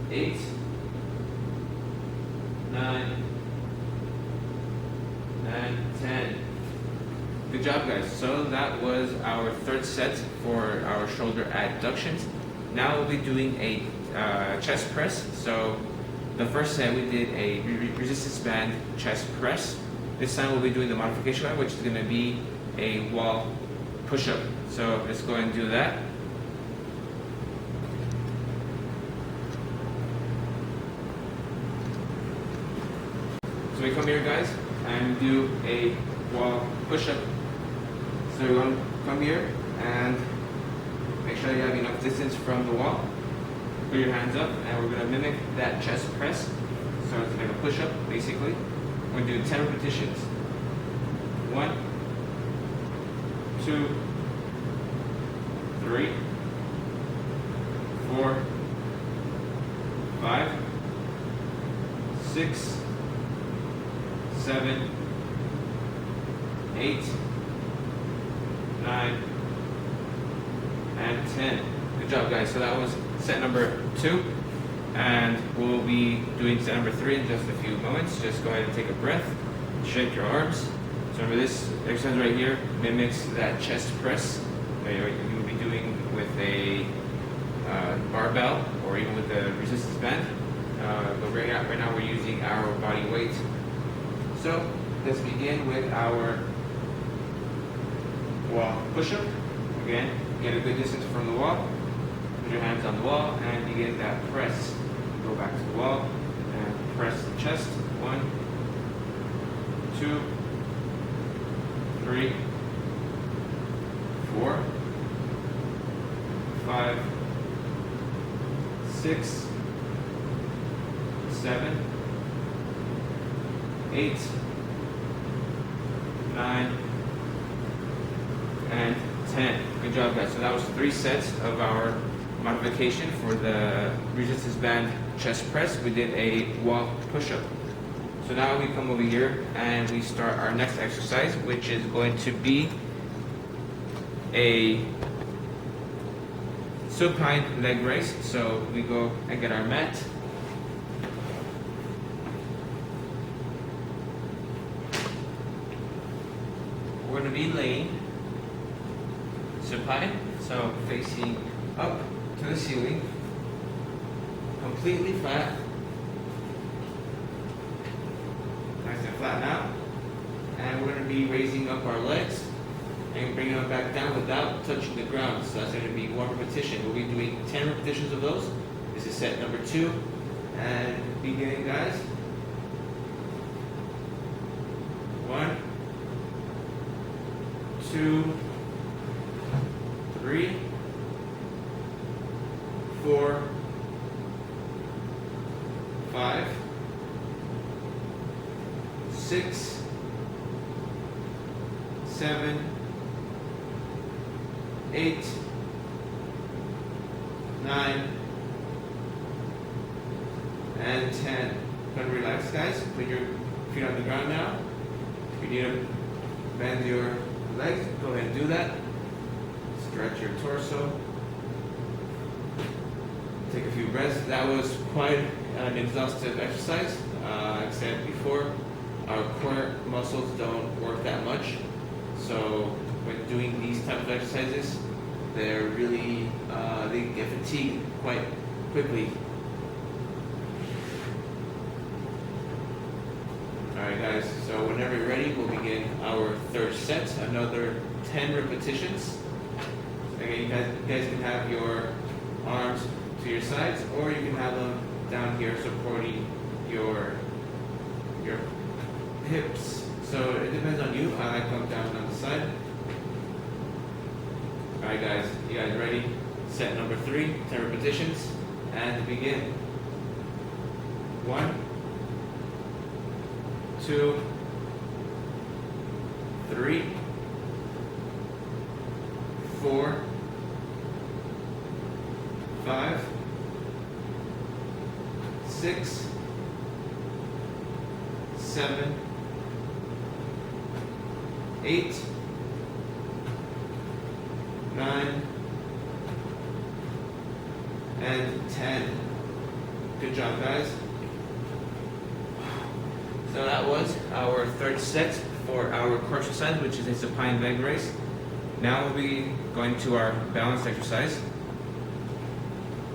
8, 9, Good job, guys. So that was our third set for our shoulder adductions. Now we'll be doing a chest press. So the first set we did a resistance band chest press. This time we'll be doing the modification one, which is going to be a wall push-up. So let's go ahead and do that. So we come here, guys, and do a wall push-up. So we're going to come here and make sure you have enough distance from the wall. Put your hands up, and we're going to mimic that chest press. So it's like a push-up, basically. We're going to do 10 repetitions. 1, 2, 3, 4, 5, 6, 7, 8, 9, and 10. Good job, guys. So that was set number 2, and we'll be doing set number 3 in just a few moments. Just go ahead and take a breath, shake your arms. So remember, this exercise right here mimics that chest press that you will be doing with a barbell or even with a resistance band. But right now we're using our body weight. So let's begin with our wall push-up. Again, get a good distance from the wall. Put your hands on the wall and begin that press. Go back to the wall and press the chest. 1, 2, 3, 4, 5, 6, 7, 8, 9, and 10. Good job, guys. So that was 3 sets of our modification for the resistance band chest press. We did a wall push-up. So now we come over here and we start our next exercise, which is going to be a supine leg raise. So we go and get our mat. We're going to be laying supine, so facing up to the ceiling, completely flat. Nice and flat now. And we're going to be raising up our legs and bringing them back down without touching the ground. So that's going to be 1 repetition. We'll be doing 10 repetitions of those. This is set number 2. And beginning, guys. 1, 2, 3, 4, 5, 6, 7, 8, 9, and 10. Gonna relax, guys. Put your feet on the ground now. If you need to bend your legs, go ahead and do that. Stretch your torso. Take a few breaths. That was quite an exhaustive exercise. Like I said before, our core muscles don't work that much. So when doing these type of exercises, they're really, they get fatigued quite quickly. Alright, guys, so whenever you're ready, we'll begin our third set, another 10 repetitions. Again, you guys can have your arms to your sides, or you can have them down here supporting your hips. So it depends on you. I like them down on the side. Alright, guys, you guys ready? Set number 3, 10 repetitions, and begin. 1, 2, 3, 4, 5, 6, 7, 8, 9, and 10. Good job, guys. So that was our third set for our core exercise, which is a supine leg raise. Now we'll be going to our balance exercise.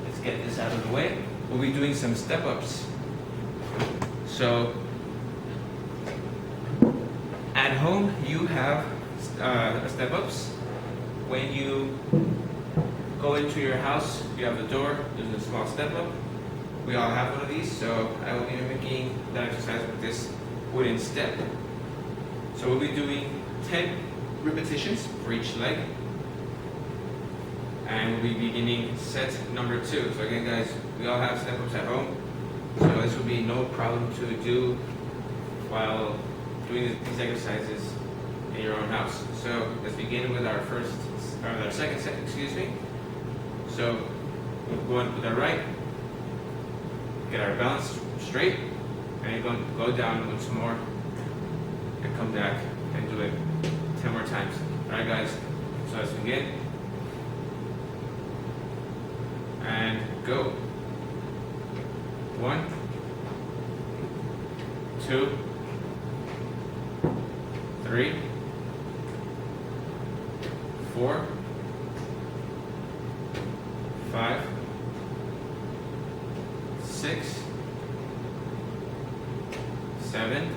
Let's get this out of the way. We'll be doing some step-ups. So at home you have step-ups. When you go into your house, you have the door, there's a small step-up. We all have one of these, so I will be mimicking that exercise with this wooden step. So we'll be doing 10 repetitions for each leg. And we'll be beginning set number 2. So again guys, we all have step-ups at home. So this will be no problem to do while doing these exercises in your own house. So let's begin with our second set, So we'll go in with our right, get our balance straight, and go down once more, and come back and do it 10 more times. Alright guys, so let's begin. And go. 1, 2, 3, 4, 5, 6, 7,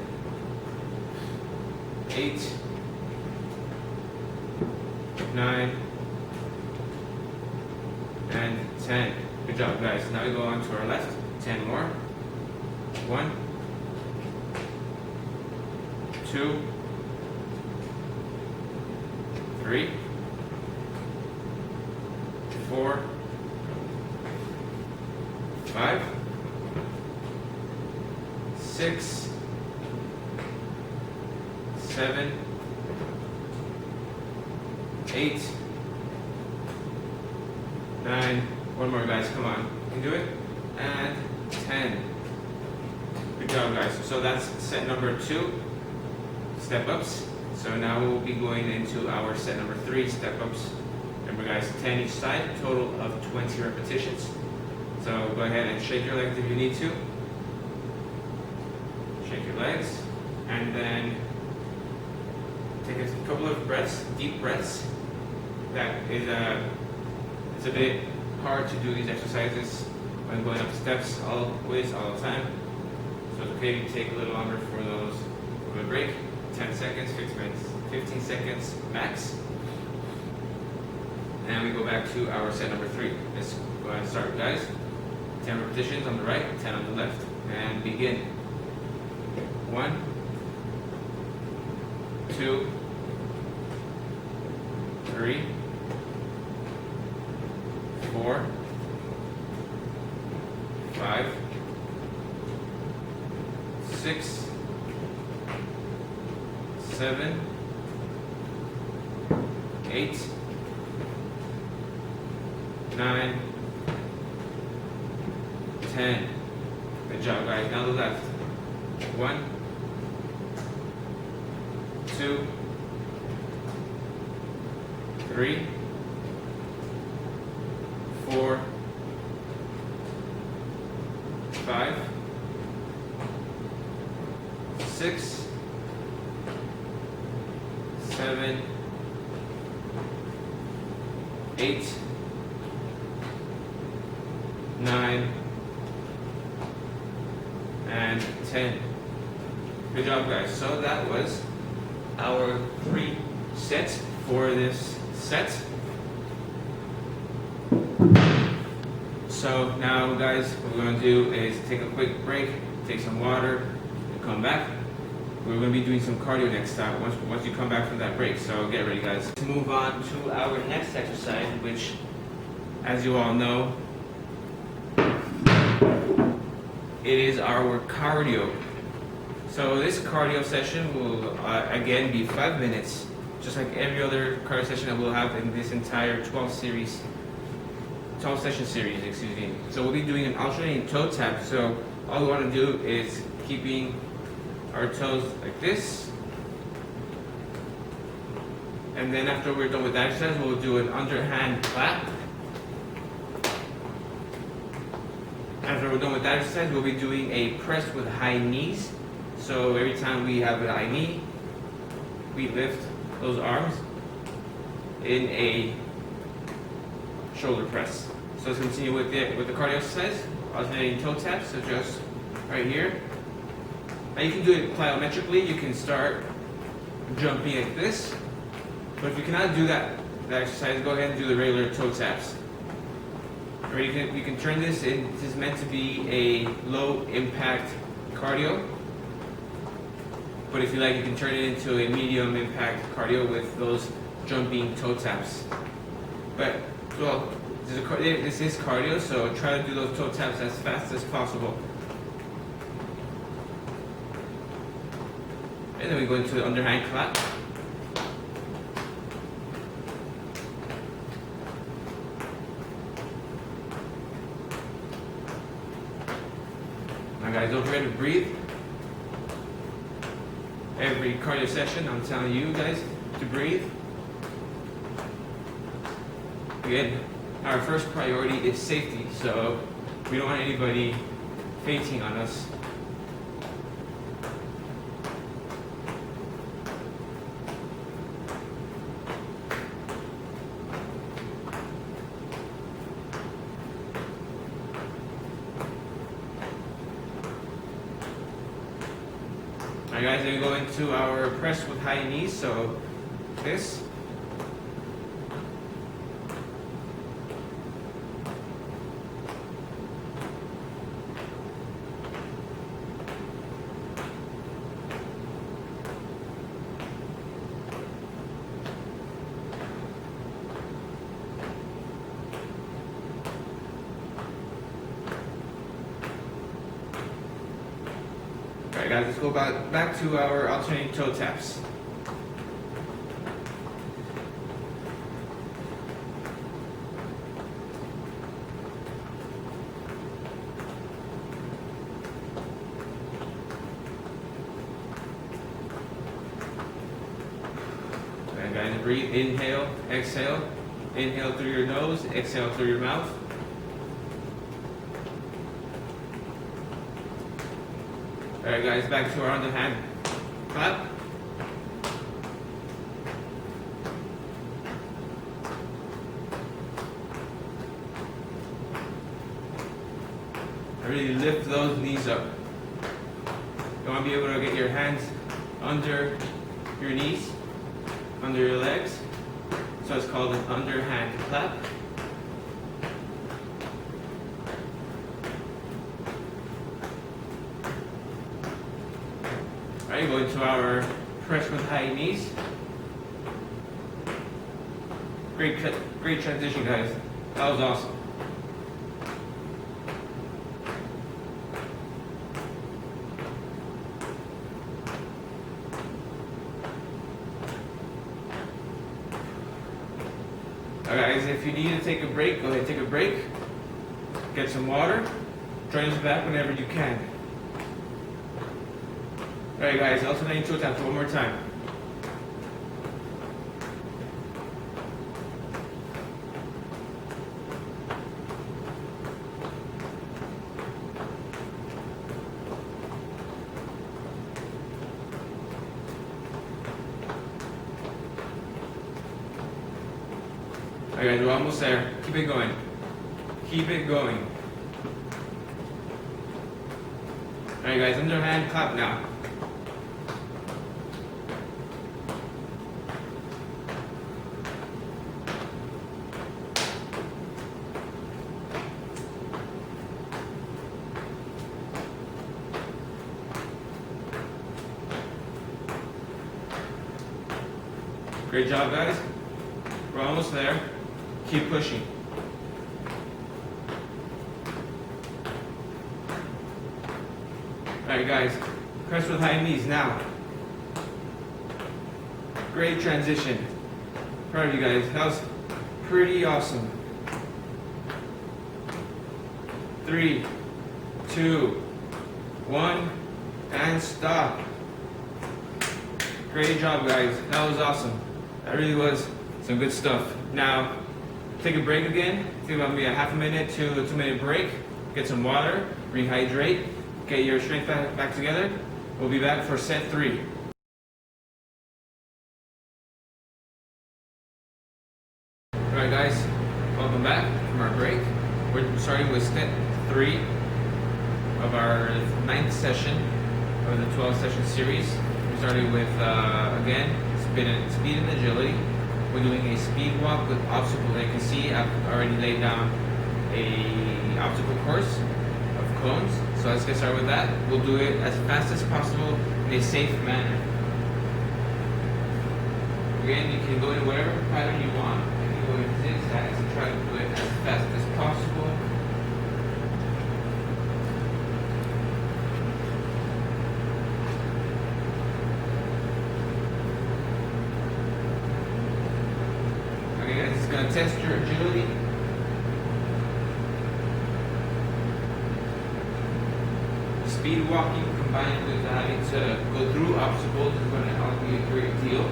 8, 9, and 10. Good job, guys. Now we go on to our left. 10 more. 1, 2, 3, 4, 5, 6, 7, 8, 9. One more, guys. Come on. You can do it. And 10. Good job, guys. So that's set number 2, step-ups. So now we'll be going into our set number 3, step-ups. Remember, guys, 10 each side, total of 20 repetitions. So go ahead and shake your legs if you need to. Shake your legs, and then take a couple of breaths, deep breaths. That is it's a bit hard to do these exercises when going up steps always, all the time. So it's okay to take a little longer for those. We're going to break, 10 seconds, 15 seconds max. And we go back to our set number 3. Let's go ahead and start, guys. 10 repetitions on the right, 10 on the left, and begin. 1, 2, 3, 4, 5, 6, 7, 8, 9, 10. Good job, guys. Now the left. 1, 2, 3, 4, 5, 6, 7, 8, 9, and 10. Good job, guys. So that was our 3 sets for this set. So now, guys, what we're going to do is take a quick break, take some water, and come back. We're going to be doing some cardio next time once you come back from that break. So get ready, guys. Let's move on to our next exercise, which, as you all know, it is our cardio. So this cardio session will again be 5 minutes, just like every other cardio session that we'll have in this entire 12 session series, So we'll be doing an alternating toe tap. So all we want to do is keeping our toes like this. And then after we're done with that exercise, we'll do an underhand clap. After we're done with that exercise, we'll be doing a press with high knees. So every time we have a high knee, we lift those arms in a shoulder press. So let's continue with the cardio exercise. Alternating toe taps, so just right here. Now you can do it plyometrically. You can start jumping like this. But if you cannot do that exercise, go ahead and do the regular toe taps. Or you can turn this in. This is meant to be a low impact cardio. But if you like, you can turn it into a medium impact cardio with those jumping toe taps. But well, this is cardio, so try to do those toe taps as fast as possible. And then we go into the underhand clap. Now guys, don't forget to breathe. Every cardio session, I'm telling you guys to breathe. Again, our first priority is safety, so we don't want anybody fainting on us. Alright guys, then we go into our press with high knees, so this. Alright guys, let's go back to our alternating toe taps. Alright guys, breathe, inhale, exhale. Inhale through your nose, exhale through your mouth. Alright guys, back to our underhand clap. Really lift those knees up. You want to be able to get your hands under your knees, under your legs. So it's called an underhand clap. Alright, go into our press with high knees. Great transition, guys. That was awesome. Alright guys, if you need to take a break, go ahead and take a break. Get some water. Join us back whenever you can. Alright guys, alternating toe taps one more time. Alright guys, we're almost there. Keep it going. Keep it going. Alright guys, underhand clap now. Great job, guys. We're almost there. Keep pushing. Alright, guys. Press with high knees now. Great transition. Proud of you guys. That was pretty awesome. 3, 2, 1, and stop. Great job, guys. That was awesome. That really was some good stuff. Now, take a break again. Think about maybe a half a minute to a 2-minute break. Get some water, rehydrate, get your strength back together, We'll be back for set 3. Alright guys, welcome back from our break. We're starting with step 3 of our 9th session of the 12-session series. We're starting with, again, speed and agility. We're doing a speed walk with obstacles. As you can see, I've already laid down a obstacle course of cones. So let's get started with that. We'll do it as fast as possible in a safe manner. Again, you can go in whatever pattern you want. You can go in zigzags and try to do it as fast as possible. Okay, this is going to test your agility. Speed walking combined with having to go through obstacles is going to help you a great deal.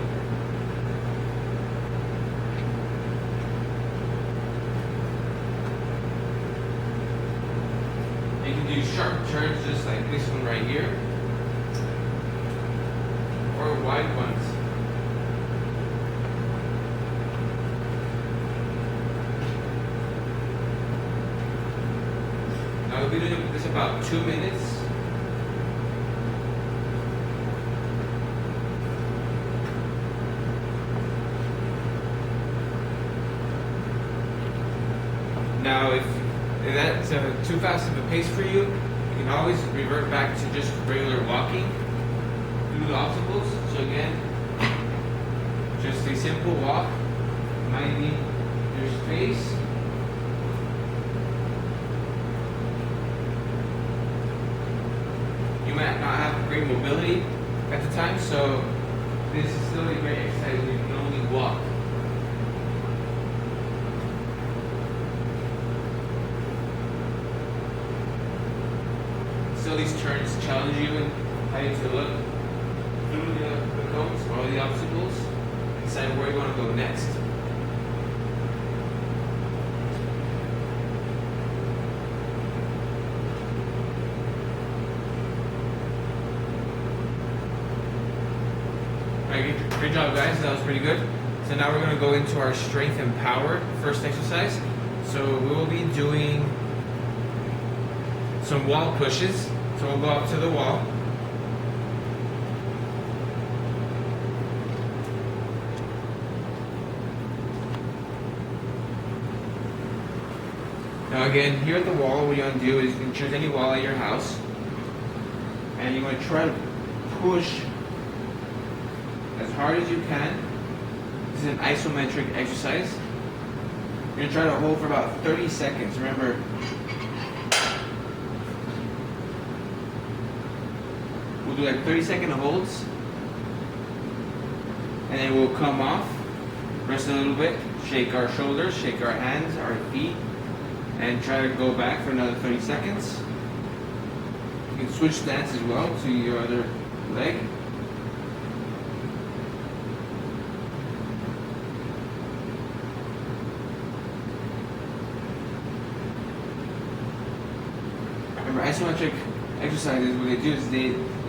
You can do sharp turns just like this one right here, or wide ones. Now we'll be doing this about 2 minutes. Now, if that's too fast of a pace for you, you can always revert back to just regular walking through the obstacles. So again, just a simple walk, minding your space. You might not have great mobility at the time, so this is still a great exercise when you can only walk. Still, these turns challenge you and how you to look through the cones or the obstacles, decide where you want to go next. Alright, great job guys, that was pretty good. So now we're going to go into our strength and power first exercise. So we will be doing some wall pushes. So we'll go up to the wall. Now again, here at the wall, what you want to do is you can choose any wall at your house, and you want to try to push as hard as you can. This is an isometric exercise. You're going to try to hold for about 30 seconds. Remember, we'll do like 30-second holds, and then we'll come off, rest a little bit, shake our shoulders, shake our hands, our feet, and try to go back for another 30 seconds. You can switch stance as well to your other leg. Remember, isometric exercises, what they do is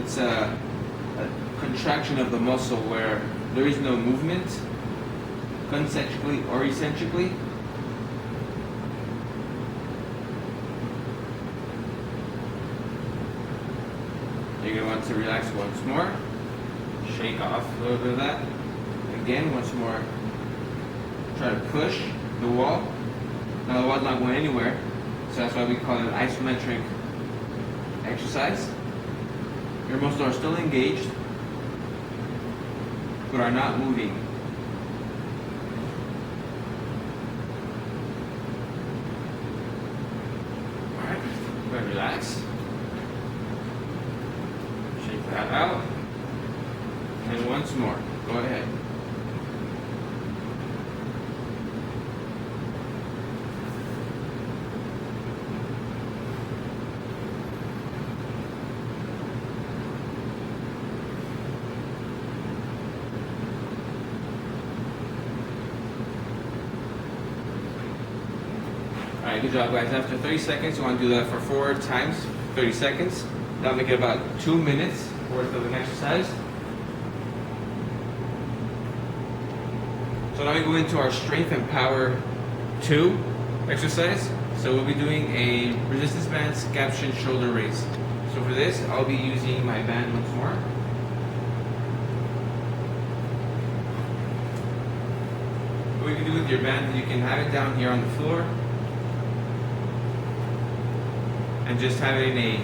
it's a contraction of the muscle where there is no movement, concentrically or eccentrically. You're going to want to relax once more, shake off a little bit of that. Again, once more, try to push the wall. Now the wall's not going anywhere, so that's why we call it an isometric exercise. Your muscles are still engaged, but are not moving. Alright, go ahead, relax. Shake that out. And once more, go ahead. Alright, good job guys. After 30 seconds, you want to do that for 4 times 30 seconds. That'll make it about 2 minutes worth of an exercise. So now we go into our strength and power 2 exercise. So we'll be doing a resistance band scaption shoulder raise. So for this, I'll be using my band once more. What you can do with your band is you can have it down here on the floor and just have it in a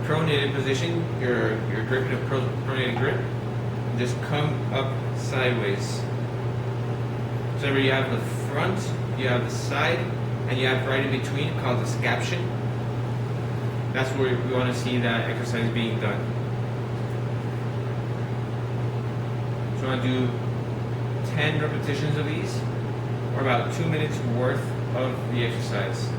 pronated position, your grip in a pronated grip, and just come up sideways. So where you have the front, you have the side, and you have right in between called the scaption. That's where we want to see that exercise being done. So I want to do 10 repetitions of these, or about 2 minutes worth of the exercise.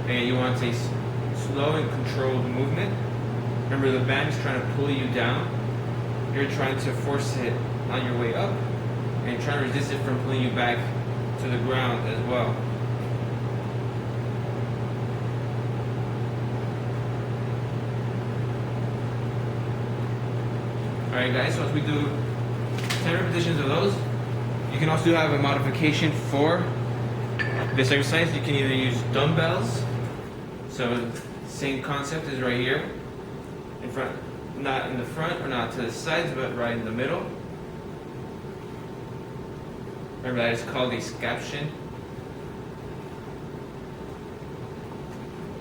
And you want a slow and controlled movement. Remember, the band is trying to pull you down. You're trying to force it on your way up, and you're trying to resist it from pulling you back to the ground as well. Alright guys, so as we do 10 repetitions of those, you can also have a modification for this exercise. You can either use dumbbells, so same concept is right here, in front, not in the front or not to the sides, but right in the middle. Remember, that is called a scaption.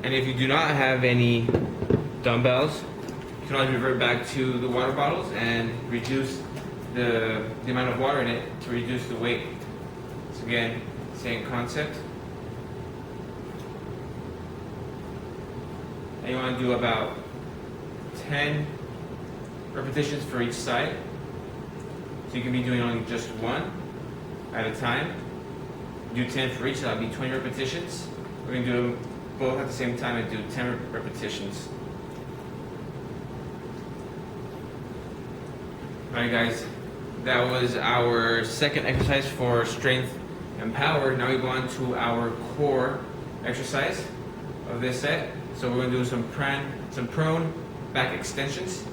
And if you do not have any dumbbells, you can always revert back to the water bottles and reduce the amount of water in it to reduce the weight. So again, same concept. And you want to do about 10 repetitions for each side. So you can be doing only just one at a time. Do 10 for each, so that'll be 20 repetitions. We're going to do them both at the same time and do 10 repetitions. Alright guys, that was our second exercise for strength and power. Now we go on to our core exercise of this set. So we're going to do some prone back extensions.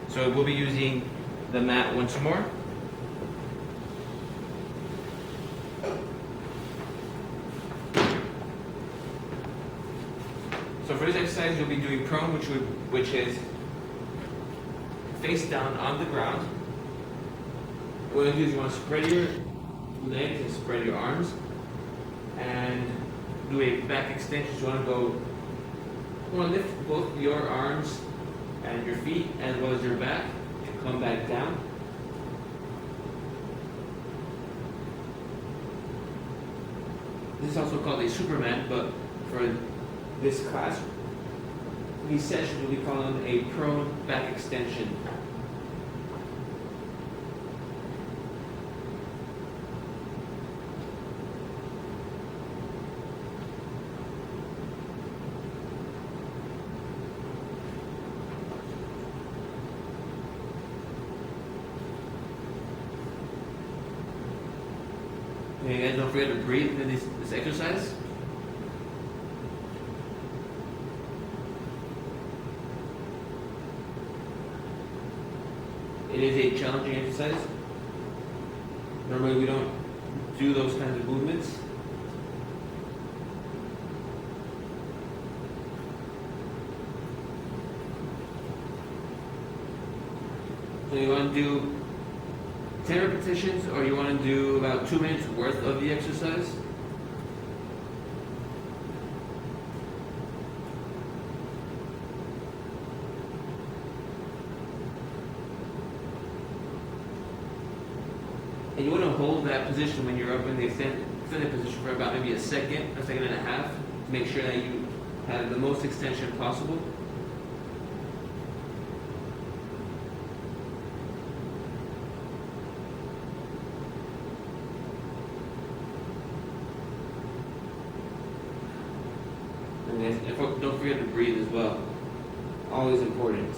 So we'll be using the mat once more. So for this exercise, you'll be doing prone, which is face down on the ground. What you want to do is you want to spread your legs and spread your arms and do a back extension. So you want to lift both your arms and your feet as well as your back and come back down. This is also called a Superman, but for this class, these sessions will be called a prone back extension. Okay, guys, don't forget to breathe in this exercise. It is a challenging exercise. Normally we don't do those kinds of movements. So you want to do 10 repetitions, or you want to do about 2 minutes worth of the exercise. And you want to hold that position when you're up in the extended position for about maybe a second and a half, to make sure that you have the most extension possible. And don't forget to breathe as well. Always important.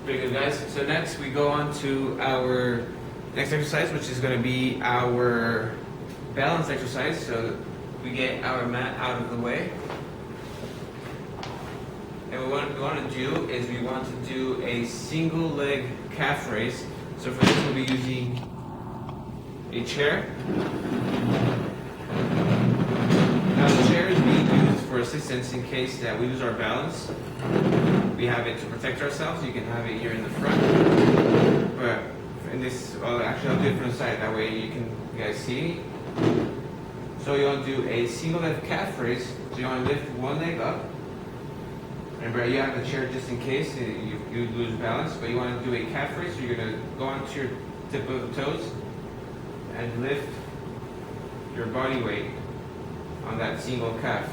Very good, guys. So next we go on to our next exercise, which is going to be our balance exercise. So we get our mat out of the way. And what we want to do is we want to do a single leg calf raise. So for this we'll be using a chair. Now the chair is being used for assistance in case that we lose our balance. We have it to protect ourselves. You can have it here in the front. But in this, well, actually I'll do it from the side. That way you guys see. So you want to do a single leg calf raise. So you want to lift one leg up. Remember, you have the chair just in case you lose balance, but you want to do a calf raise. So you're going to go onto your tip of the toes and lift your body weight on that single calf.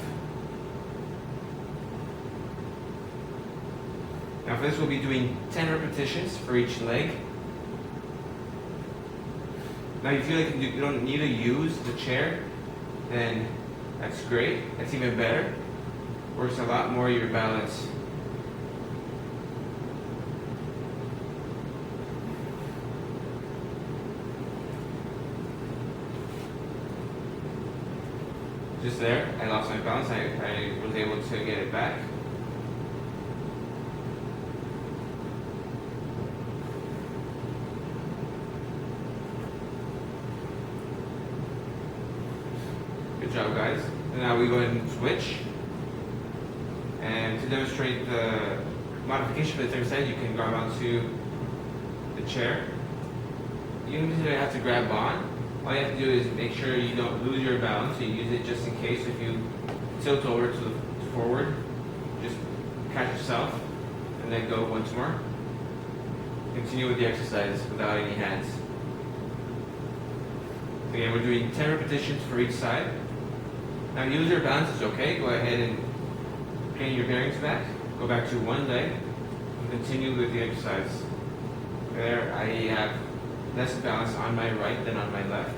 Now for this we'll be doing 10 repetitions for each leg. Now if you feel like you don't need to use the chair, then that's great. That's even better. Works a lot more your balance. Just there, I lost my balance. I was able to get it back. Good job, guys. And now we go ahead and switch. And to demonstrate the modification for this exercise, you can grab onto the chair. You don't necessarily have to grab on. All you have to do is make sure you don't lose your balance. So you use it just in case. If you tilt over to the forward, just catch yourself and then go once more. Continue with the exercise without any hands. Again, we're doing 10 repetitions for each side. Now, use your balance is okay. Go ahead and gain your bearings back. Go back to one leg and continue with the exercise. There, I have less balance on my right than on my left.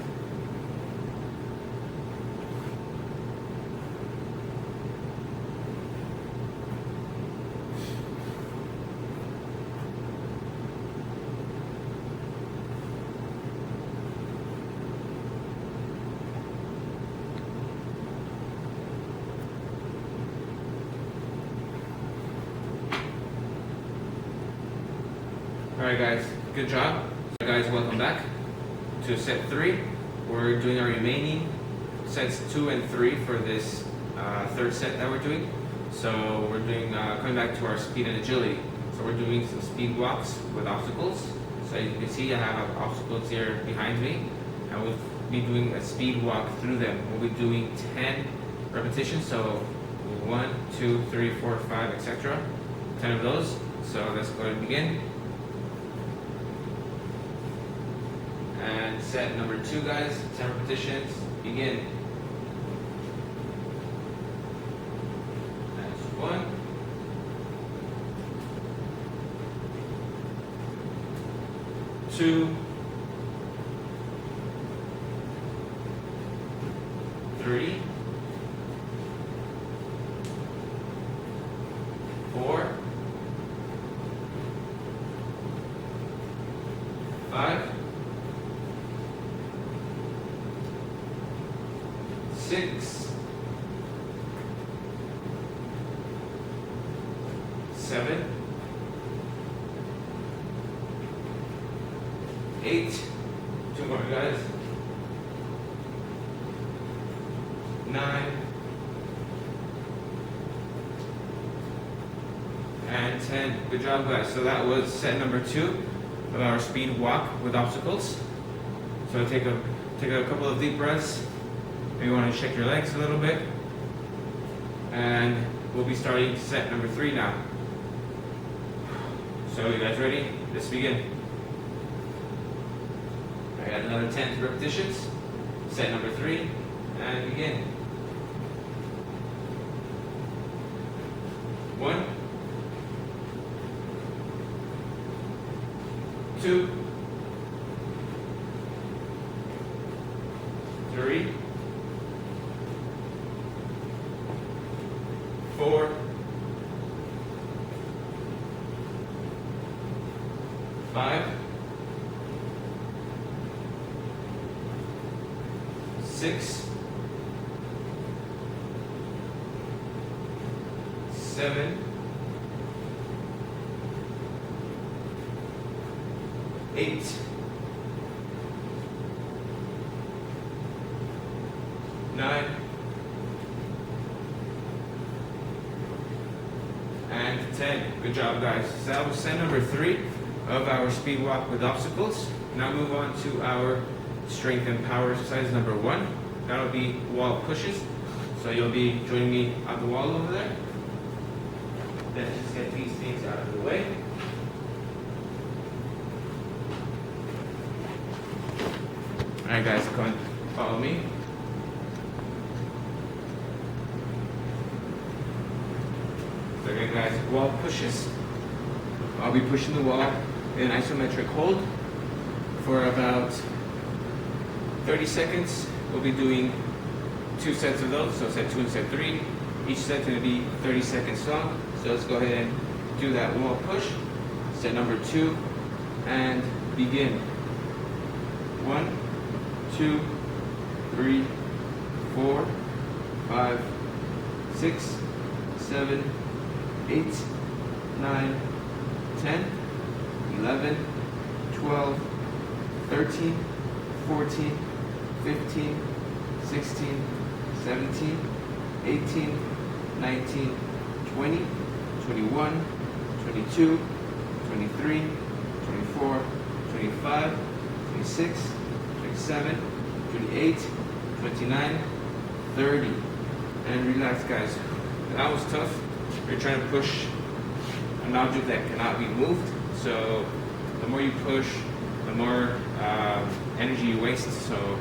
Alright guys, good job. So guys, welcome back to set 3. We're doing our remaining sets 2 and 3 for this third set that we're doing. So we're doing coming back to our speed and agility. So we're doing some speed walks with obstacles. So as you can see, I have obstacles here behind me, and we'll be doing a speed walk through them. We'll be doing 10 repetitions. So 1, 2, 3, 4, 5, etc. 10 of those. So let's go ahead and begin. And set number 2, guys, 10 repetitions, begin. That's 1. 2. 3. 4. 5. 6, 7, 8, 2 more guys, 9, and 10. Good job, guys. So that was set number 2 of our speed walk with obstacles. So take a couple of deep breaths. Maybe you want to shake your legs a little bit. And we'll be starting set number 3 now. So you guys ready? Let's begin. I got another 10 repetitions. Set number 3, and begin. 1, 2, 3, 4, 5, 6, 7, 8, 9, and 10. Good job, guys. So that was set number 3 of our speed walk with obstacles. Now move on to our strength and power exercise number 1. That'll be wall pushes. So you'll be joining me on the wall over there. Let's just get these things out of the way. Alright guys, come and follow me. So again guys, wall pushes. I'll be pushing the wall in isometric hold for about 30 seconds. We'll be doing 2 sets of those, so set 2 and set 3. Each set's going to be 30 seconds long. So let's go ahead and do that wall push. Set number 2 and begin. 1, 2, 3, 4, 5, 6, 7, 8, 9, 10, 11, 12, 13, 14, 15, 16, 17, 18, 19, 20, 21, 22, 23, 24, 25, 26, 27, 28, 29, 30. And relax, guys. That was tough. You're trying to push an object that cannot be moved. So the more you push, the more energy you waste. So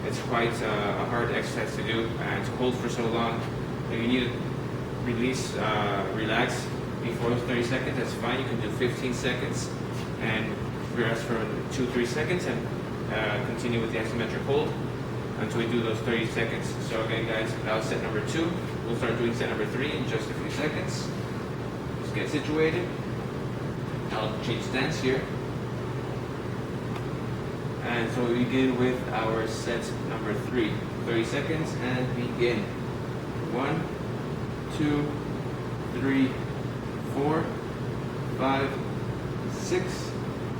it's quite a hard exercise to do, and to hold for so long. If you need to release, relax before those 30 seconds, that's fine. You can do 15 seconds and rest for 2-3 seconds and continue with the isometric hold until we do those 30 seconds. So again guys, that was set number 2. We'll start doing set number 3 in just a few seconds. Just get situated. I'll change stance here. And so we begin with our set number 3. 30 seconds and begin. 1, 2, 3, 4, 5, 6,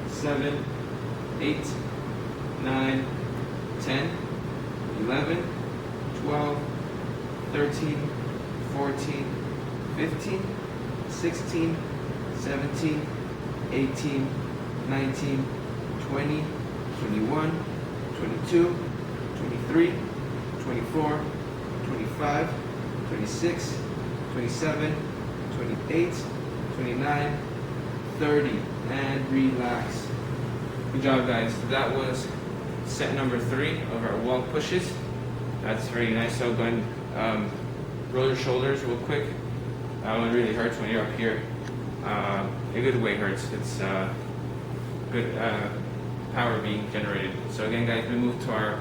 7, 8, 9, 10, 11, 12, 13, 14, 15, 16, 17, 18, 19, 20, 21, 22, 23, 24, 25, 26, 27, 28, 29, 30, and relax. Good job guys. That was set number 3 of our wall pushes. That's very nice. So go ahead and roll your shoulders real quick. That one really hurts when you're up here. A good way hurts. It's good power being generated. So again guys, we move to our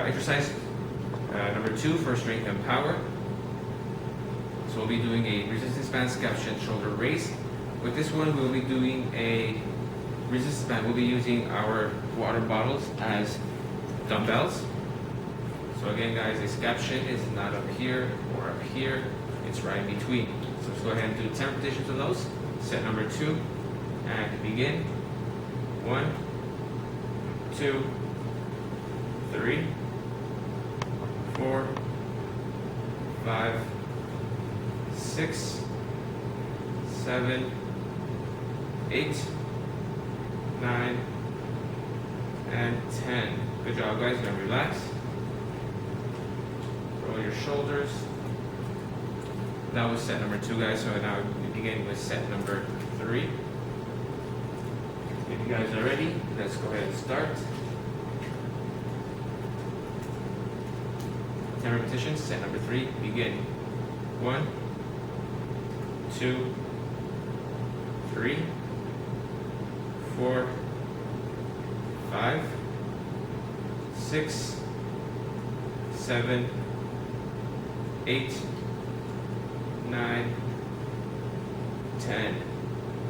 exercise number 2 for strength and power. So we'll be doing a resistance band scap shoulder raise. With this one, we'll be doing a resistance band. We'll be using our water bottles as dumbbells. So again guys, a scap shin is not up here or up here, it's right in between. So let's go ahead and do 10 repetitions of those. Set number 2 and begin. 1, 2, 3, 4, 5, 6, 7, 8, 9, and 10. Good job guys, now relax. Roll your shoulders. That was set number 2 guys, so now we begin with set number 3. If you guys are ready, let's go ahead and start. 10 repetitions, set number 3, begin. 1, 2, 3, 4, 5, 6, 7, 8, 9, 10.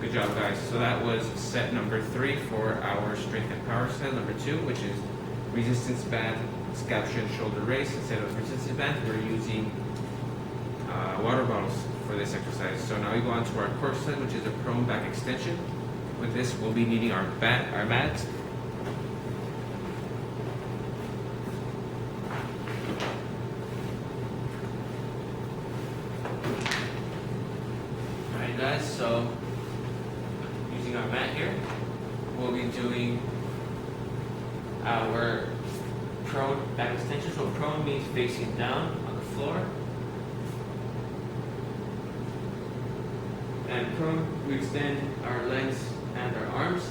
Good job, guys. So that was set number 3 for our strength and power set. Number 2, which is resistance band, scap and shoulder raise. Instead of resistance band, we're using water bottles for this exercise. So now we go on to our core set, which is a prone back extension. With this, we'll be needing our mat. Alright guys, so using our mat here, we'll be doing our prone back extension. So prone means facing down on the floor. And prone, we extend our legs and our arms.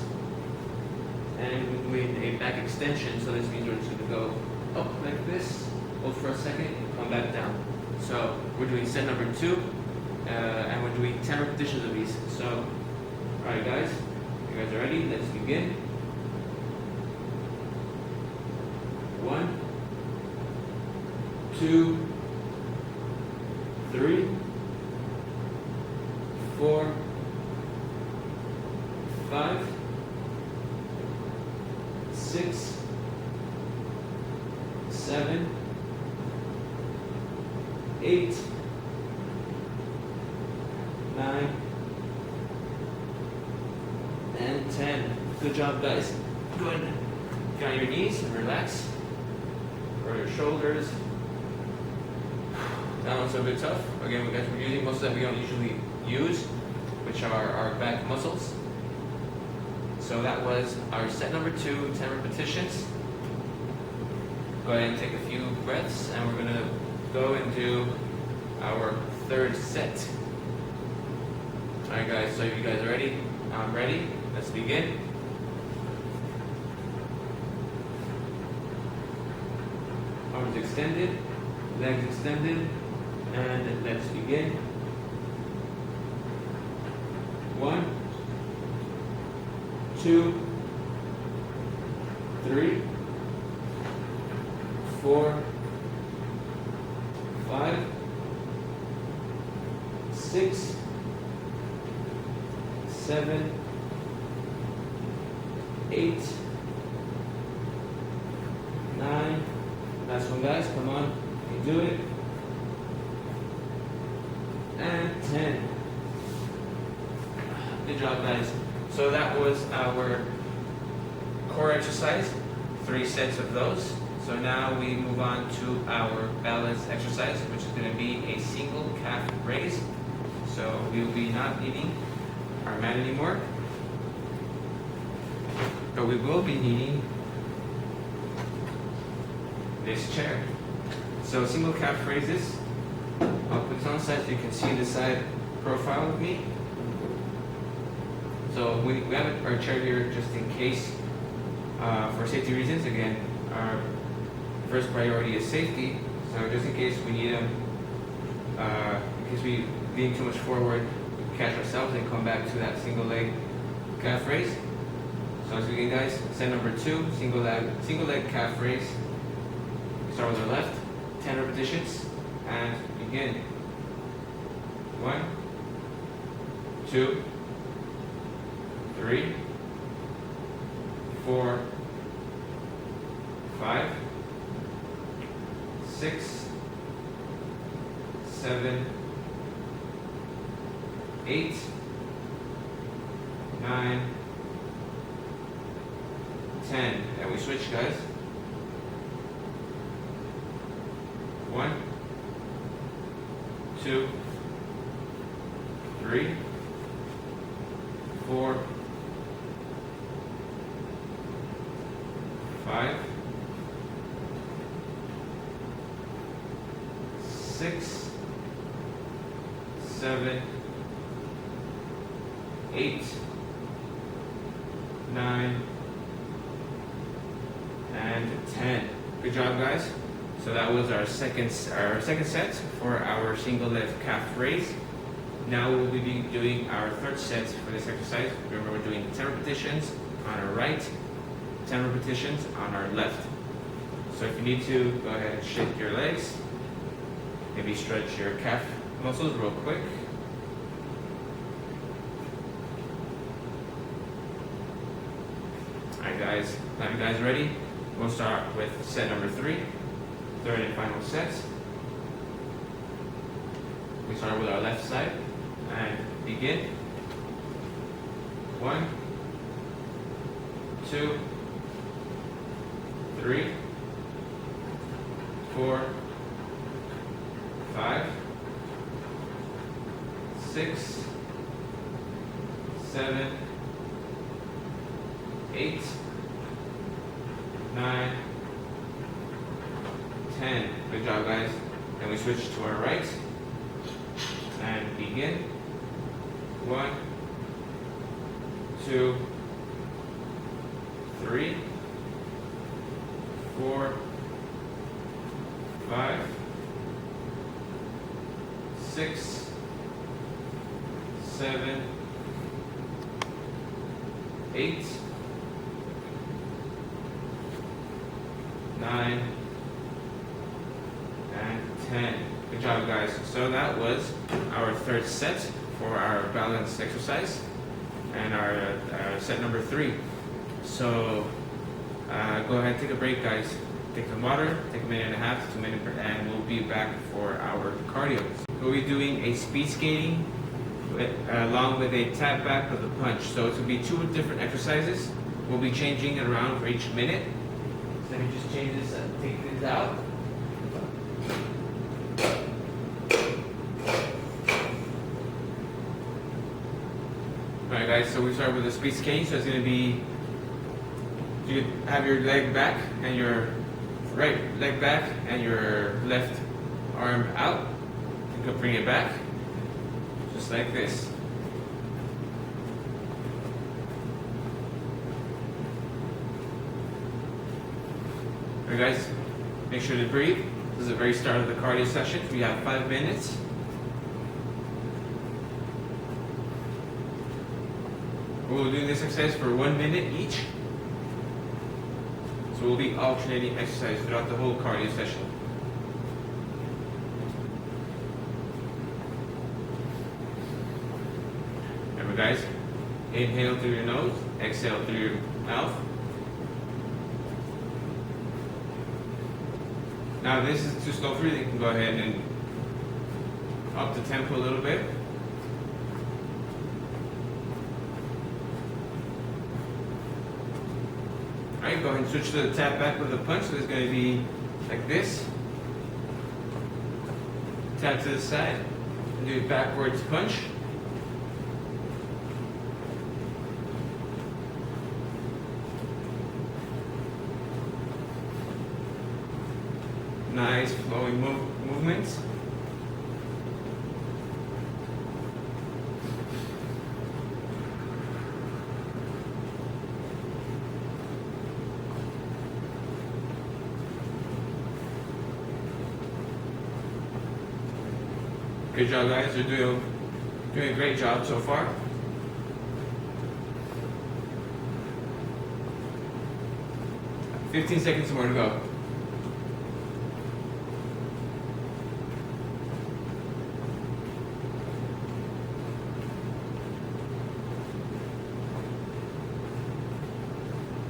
And we're doing a back extension, so this means we're just going to go up like this, hold for a second, and come back down. So we're doing set number 2, and we're doing 10 repetitions of these. So, alright guys, you guys are ready? Let's begin. 1, 2, 3, 4, 5, 6, 7, 8, 9, and 10. Good job, guys. Good. Get on your knees and relax. Or your shoulders. That one's a bit tough. Again, we guys were using most of that we don't usually use, which are our back muscles. So that was our set number 2, 10 repetitions. Go ahead and take a few breaths, and we're gonna go and do our 3rd set. Alright guys, so if you guys are ready, I'm ready. Let's begin. Arms extended, legs extended, and let's begin. 1, 2, 3, 4, 5, 6, 7, 8, 9. Last one, guys. Come on, you can do it. And 10. Good job, guys. So that was our core exercise, 3 sets of those. So now we move on to our balance exercise, which is going to be a single calf raise. So we will be not needing our mat anymore, but we will be needing this chair. So single calf raises, I'll put it on the side so you can see the side profile of me. So we have our chair here just in case, for safety reasons. Again, our first priority is safety. So just in case we need them, in case we lean too much forward, we catch ourselves and come back to that single leg calf raise. So let's begin, guys. Set number 2, single leg calf raise. Start with the left, 10 repetitions, and begin. 1, 2, 3, 4, 5, 6, 7, 8, 9, 10. And we switch, guys. 1, 2, 3, 4, 5, 6, 7, 8, 9, and 10. Good job, guys. So that was our second set for our single leg calf raise. Now we'll be doing our 3rd set for this exercise. Remember, we're doing 10 repetitions on our right, 10 repetitions on our left. So if you need to, go ahead and shake your legs. Maybe stretch your calf muscles real quick. Now, you guys ready? We'll start with set number 3, third and final set. We start with our left side and begin. 1, 2, 3, 4, 5, 6, 7, 8, 9, 10. Good job, guys. Then we switch to our right and begin. 1, 2, 3, 4, 5, 6, 7, 8, 9, and 10. Good job, guys. So that was our third set for our balance exercise and our set number 3. So go ahead and take a break, guys. Take some water, take a minute and a half to 2 minutes, and we'll be back for our cardio. We'll be doing a speed skating along with a tap back of the punch. So it will be 2 different exercises. We'll be changing it around for each minute. So let me just change this and take this out. Alright, guys, so we start with the speed skating. So it's going to be, you have your leg back and your right leg back and your left arm out. You can bring it back, just like this. Alright, guys, make sure to breathe. This is the very start of the cardio session. We have 5 minutes. We'll do this exercise for 1 minute each. So we'll be alternating exercise throughout the whole cardio session. Remember, guys, inhale through your nose, exhale through your mouth. Now, if this is too slow for you, you can go ahead and up the tempo a little bit. Alright, go ahead and switch to the tap back with a punch. So it's going to be like this. Tap to the side and do a backwards punch. Nice flowing movements. Good job, guys. You're doing a great job so far. "15 seconds more to go.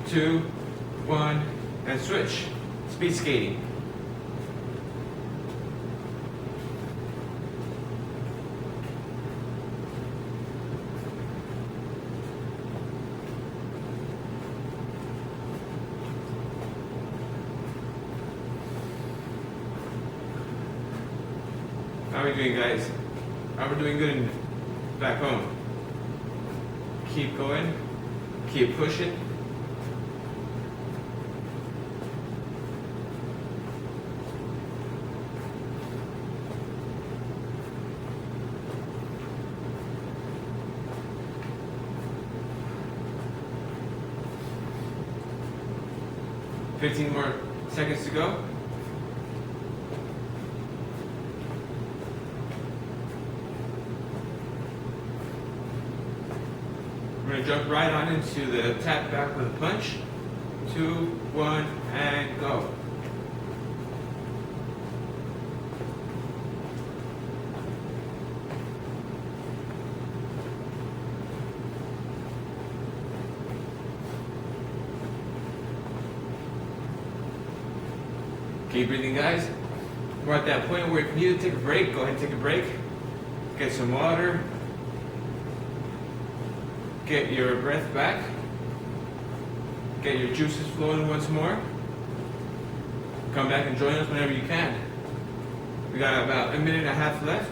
Two, 1, and switch. Speed skating. How are we doing, guys? How are we doing good back home? Keep going. Keep pushing. "15 more seconds to go. We're going to jump right on into the tap back with a punch. 2, 1, and go. Keep breathing, guys. We're at that point where if you need to take a break, go ahead and take a break. Get some water. Get your breath back. Get your juices flowing once more. Come back and join us whenever you can. We got about a minute and a half left.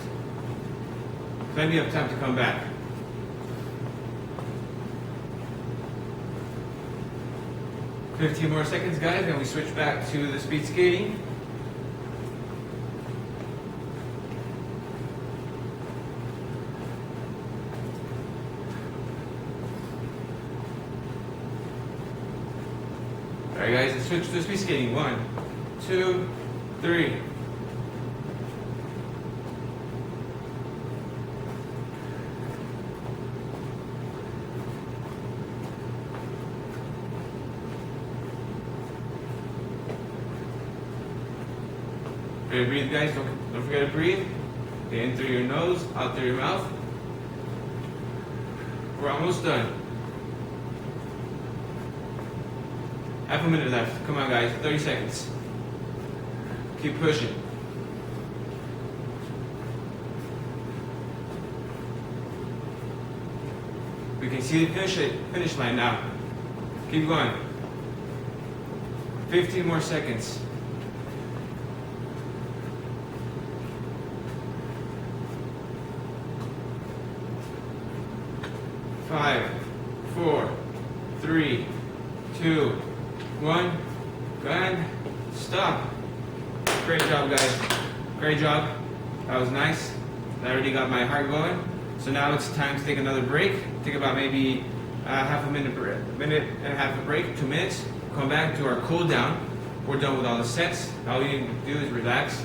Plenty of time to come back. "15 more seconds, guys, and we switch back to the speed skating. Alright guys, let's switch to speed skating. 1, 2, 3. Breathe, guys. Don't forget to breathe. In through your nose, out through your mouth. We're almost done. Half a minute left. Come on, guys. 30 seconds. Keep pushing. We can see the finish line now. Keep going. 15 more seconds. 5, 4, 3, 2, 1. Go ahead. Stop. Great job, guys. Great job. That was nice. I already got my heart going. So now it's time to take another break. Take about maybe half a minute and a half a break, 2 minutes. Come back to our cool down. We're done with all the sets. All you need to do is relax,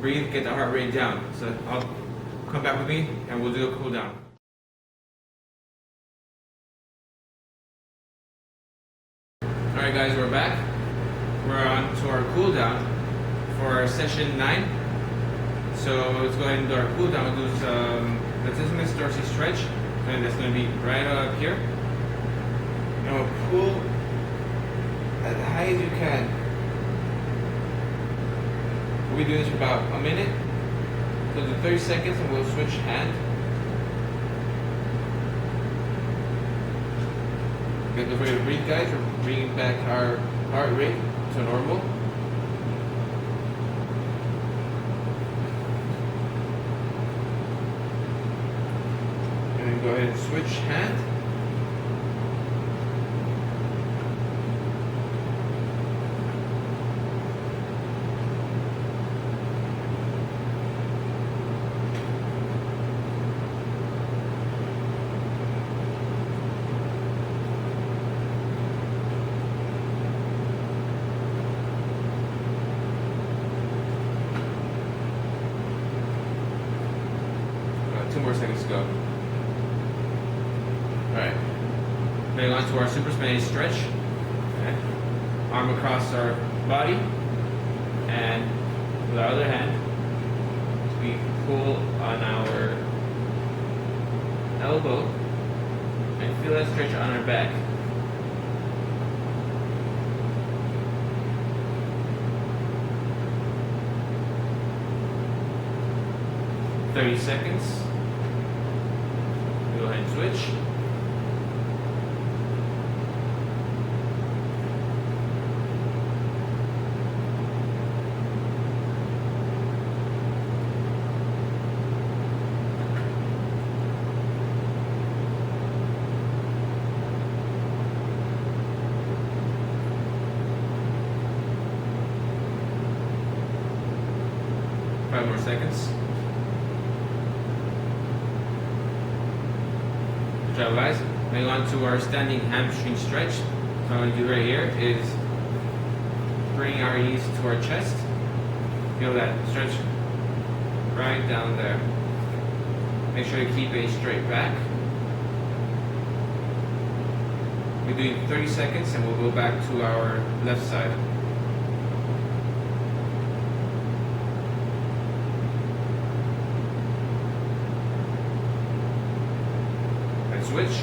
breathe, get the heart rate down. So I'll come back with me and we'll do a cool down. Alright guys, we're back. We're on to our cool down for session 9. So let's go ahead and do our cool down. We'll do some latissimus dorsi stretch, and that's going to be right up here. And we'll pull as high as you can. We'll do this for about a minute. So do 30 seconds and we'll switch hand. Don't forget to breathe, guys. We're bringing back our heart rate to normal. And then go ahead and switch hand. Two more seconds to go. Alright. Moving on to our super Spanish stretch. Okay. Arm across our body. And with our other hand, we pull on our elbow and feel that stretch on our back. "30 seconds. Go ahead and switch. Five more seconds. Good job, guys. Moving on to our standing hamstring stretch. So what I'm going to do right here is bring our knees to our chest. Feel that stretch right down there. Make sure to keep a straight back. We're doing 30 seconds and we'll go back to our left side. Switch.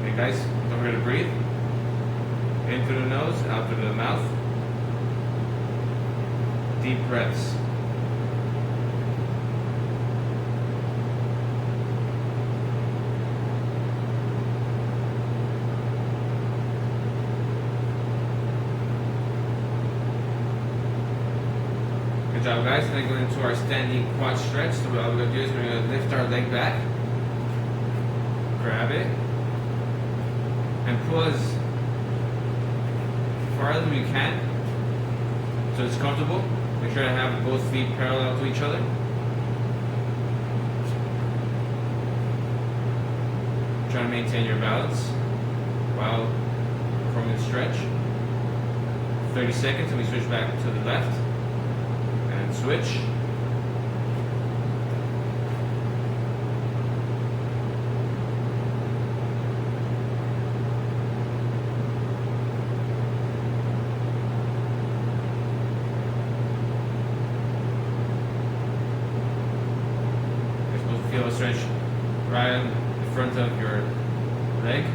And guys, don't forget to breathe. In through the nose, out through the mouth. Deep breaths. Good job, guys. Then go into our standing quad stretch. So what we're going to do is we're going to lift our leg back, grab it, and pull as far as we can so it's comfortable. Make sure to have both feet parallel to each other. Try to maintain your balance while performing the stretch. 30 seconds, and we switch back to the left. And switch. You're supposed to feel a stretch right in front of your leg.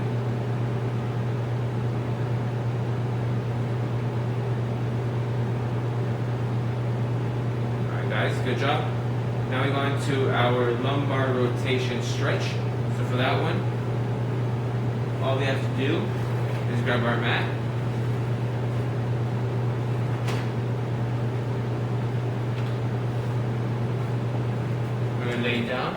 Guys, good job. Now we go into our lumbar rotation stretch. So for that one, all we have to do is grab our mat. We're going to lay down,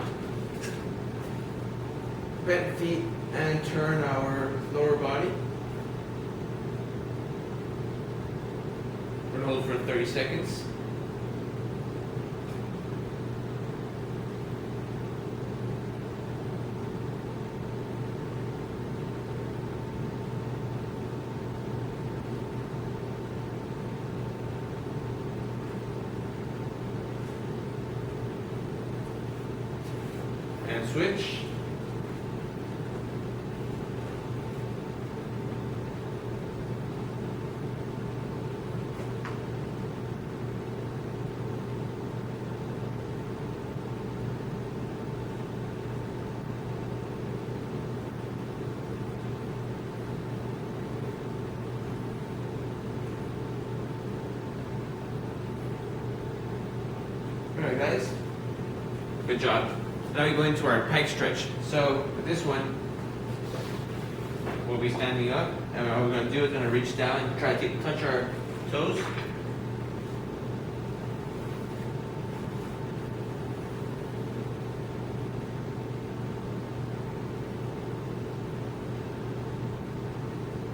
bend feet, and turn our lower body. We're going to hold for 30 seconds. And switch. Alright guys, good job. Now we go into our pike stretch. So with this one, we'll be standing up, and what we're going to do is going to reach down and try to touch our toes.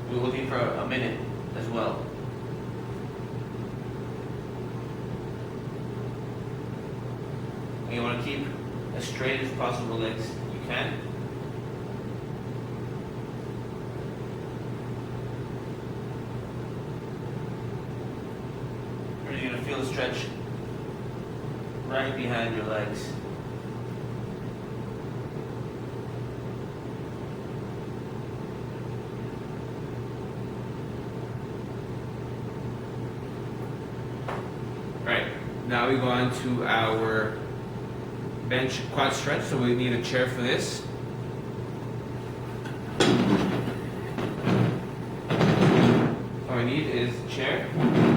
We'll hold it for a minute as well. And you want to keep as straight as possible legs you can. And you're going to feel the stretch right behind your legs. Right, now we go on to our bench quad stretch, so we need a chair for this. All we need is a chair.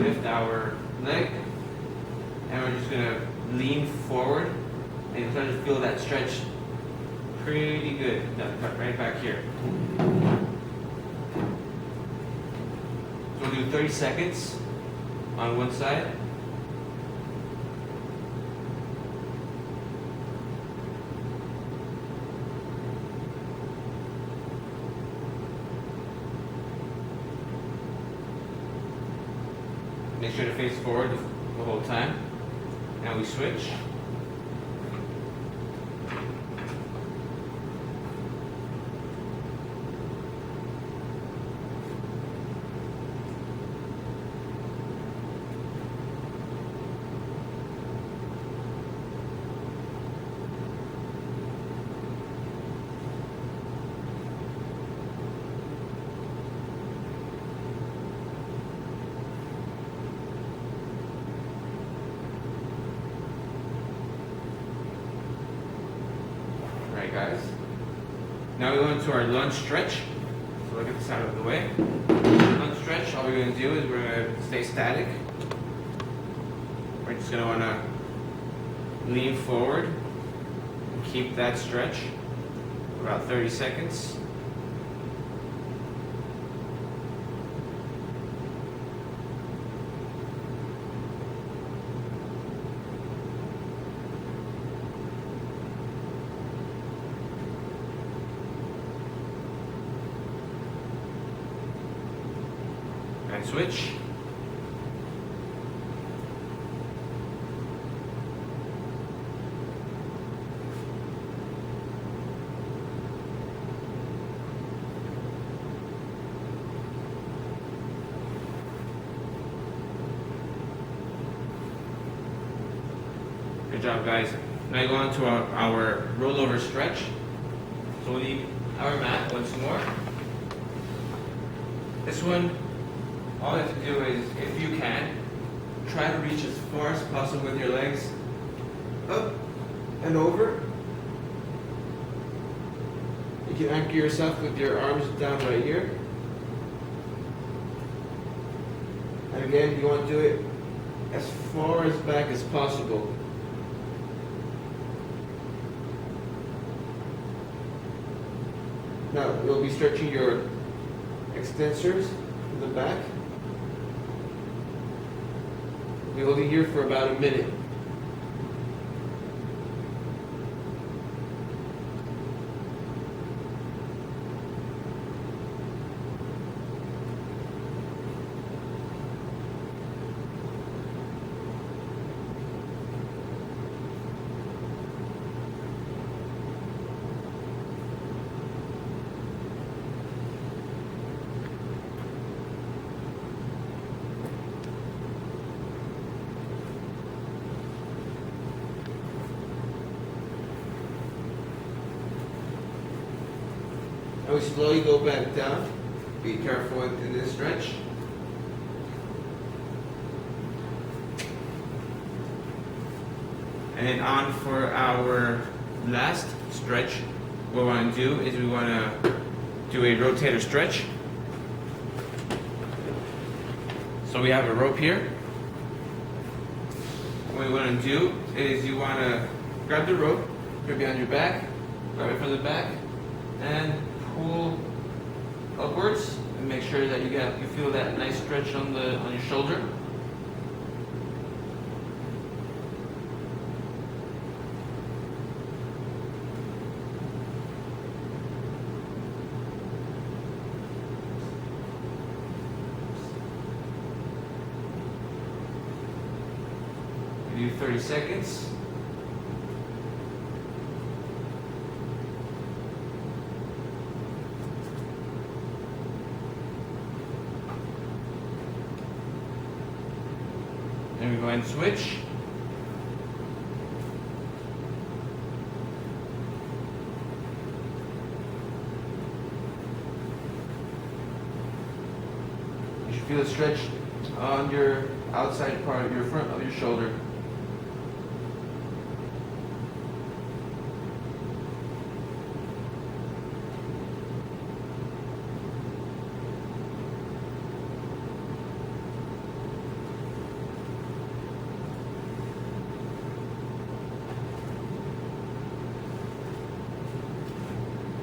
Lift our leg, and we're just gonna lean forward, and you'll start to feel that stretch pretty good. Right back here. So we'll do 30 seconds on one side. Make sure to face forward the whole time. And we switch. Guys. Now we go into our lunge stretch. get this out of the way. On stretch, all we're going to do is we're going to stay static. We're just going to want to lean forward and keep that stretch for about 30 seconds. And switch. Good job, guys. Now go on to our rollover stretch. So we'll need our mat once more. This one, all you have to do is, if you can, try to reach as far as possible with your legs up and over. You can anchor yourself with your arms down right here. And again, you want to do it as far as back as possible. Now, you'll be stretching your extensors in the back. We'll be holding here for about a minute. And we slowly go back down. Be careful in this stretch. And then on for our last stretch, what we want to do is we want to do a rotator stretch. So we have a rope here. What you want to do is you want to grab the rope, put it behind your back, grab it from the back, and pull upwards, and make sure that you feel that nice stretch on your shoulder. You do 30 seconds. And we go and switch. You should feel a stretch on your outside part of your front of your shoulder.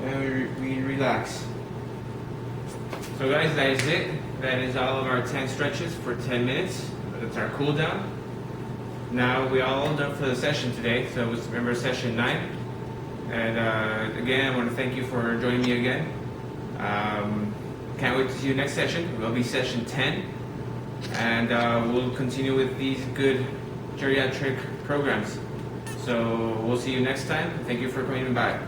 And we relax. So guys, that is it. That is all of our 10 stretches for 10 minutes. That's our cool down. Now we all done for the session today. So remember session 9. And again, I want to thank you for joining me again. Can't wait to see you next session. It will be session 10. And we'll continue with these good geriatric programs. So we'll see you next time. Thank you for coming by.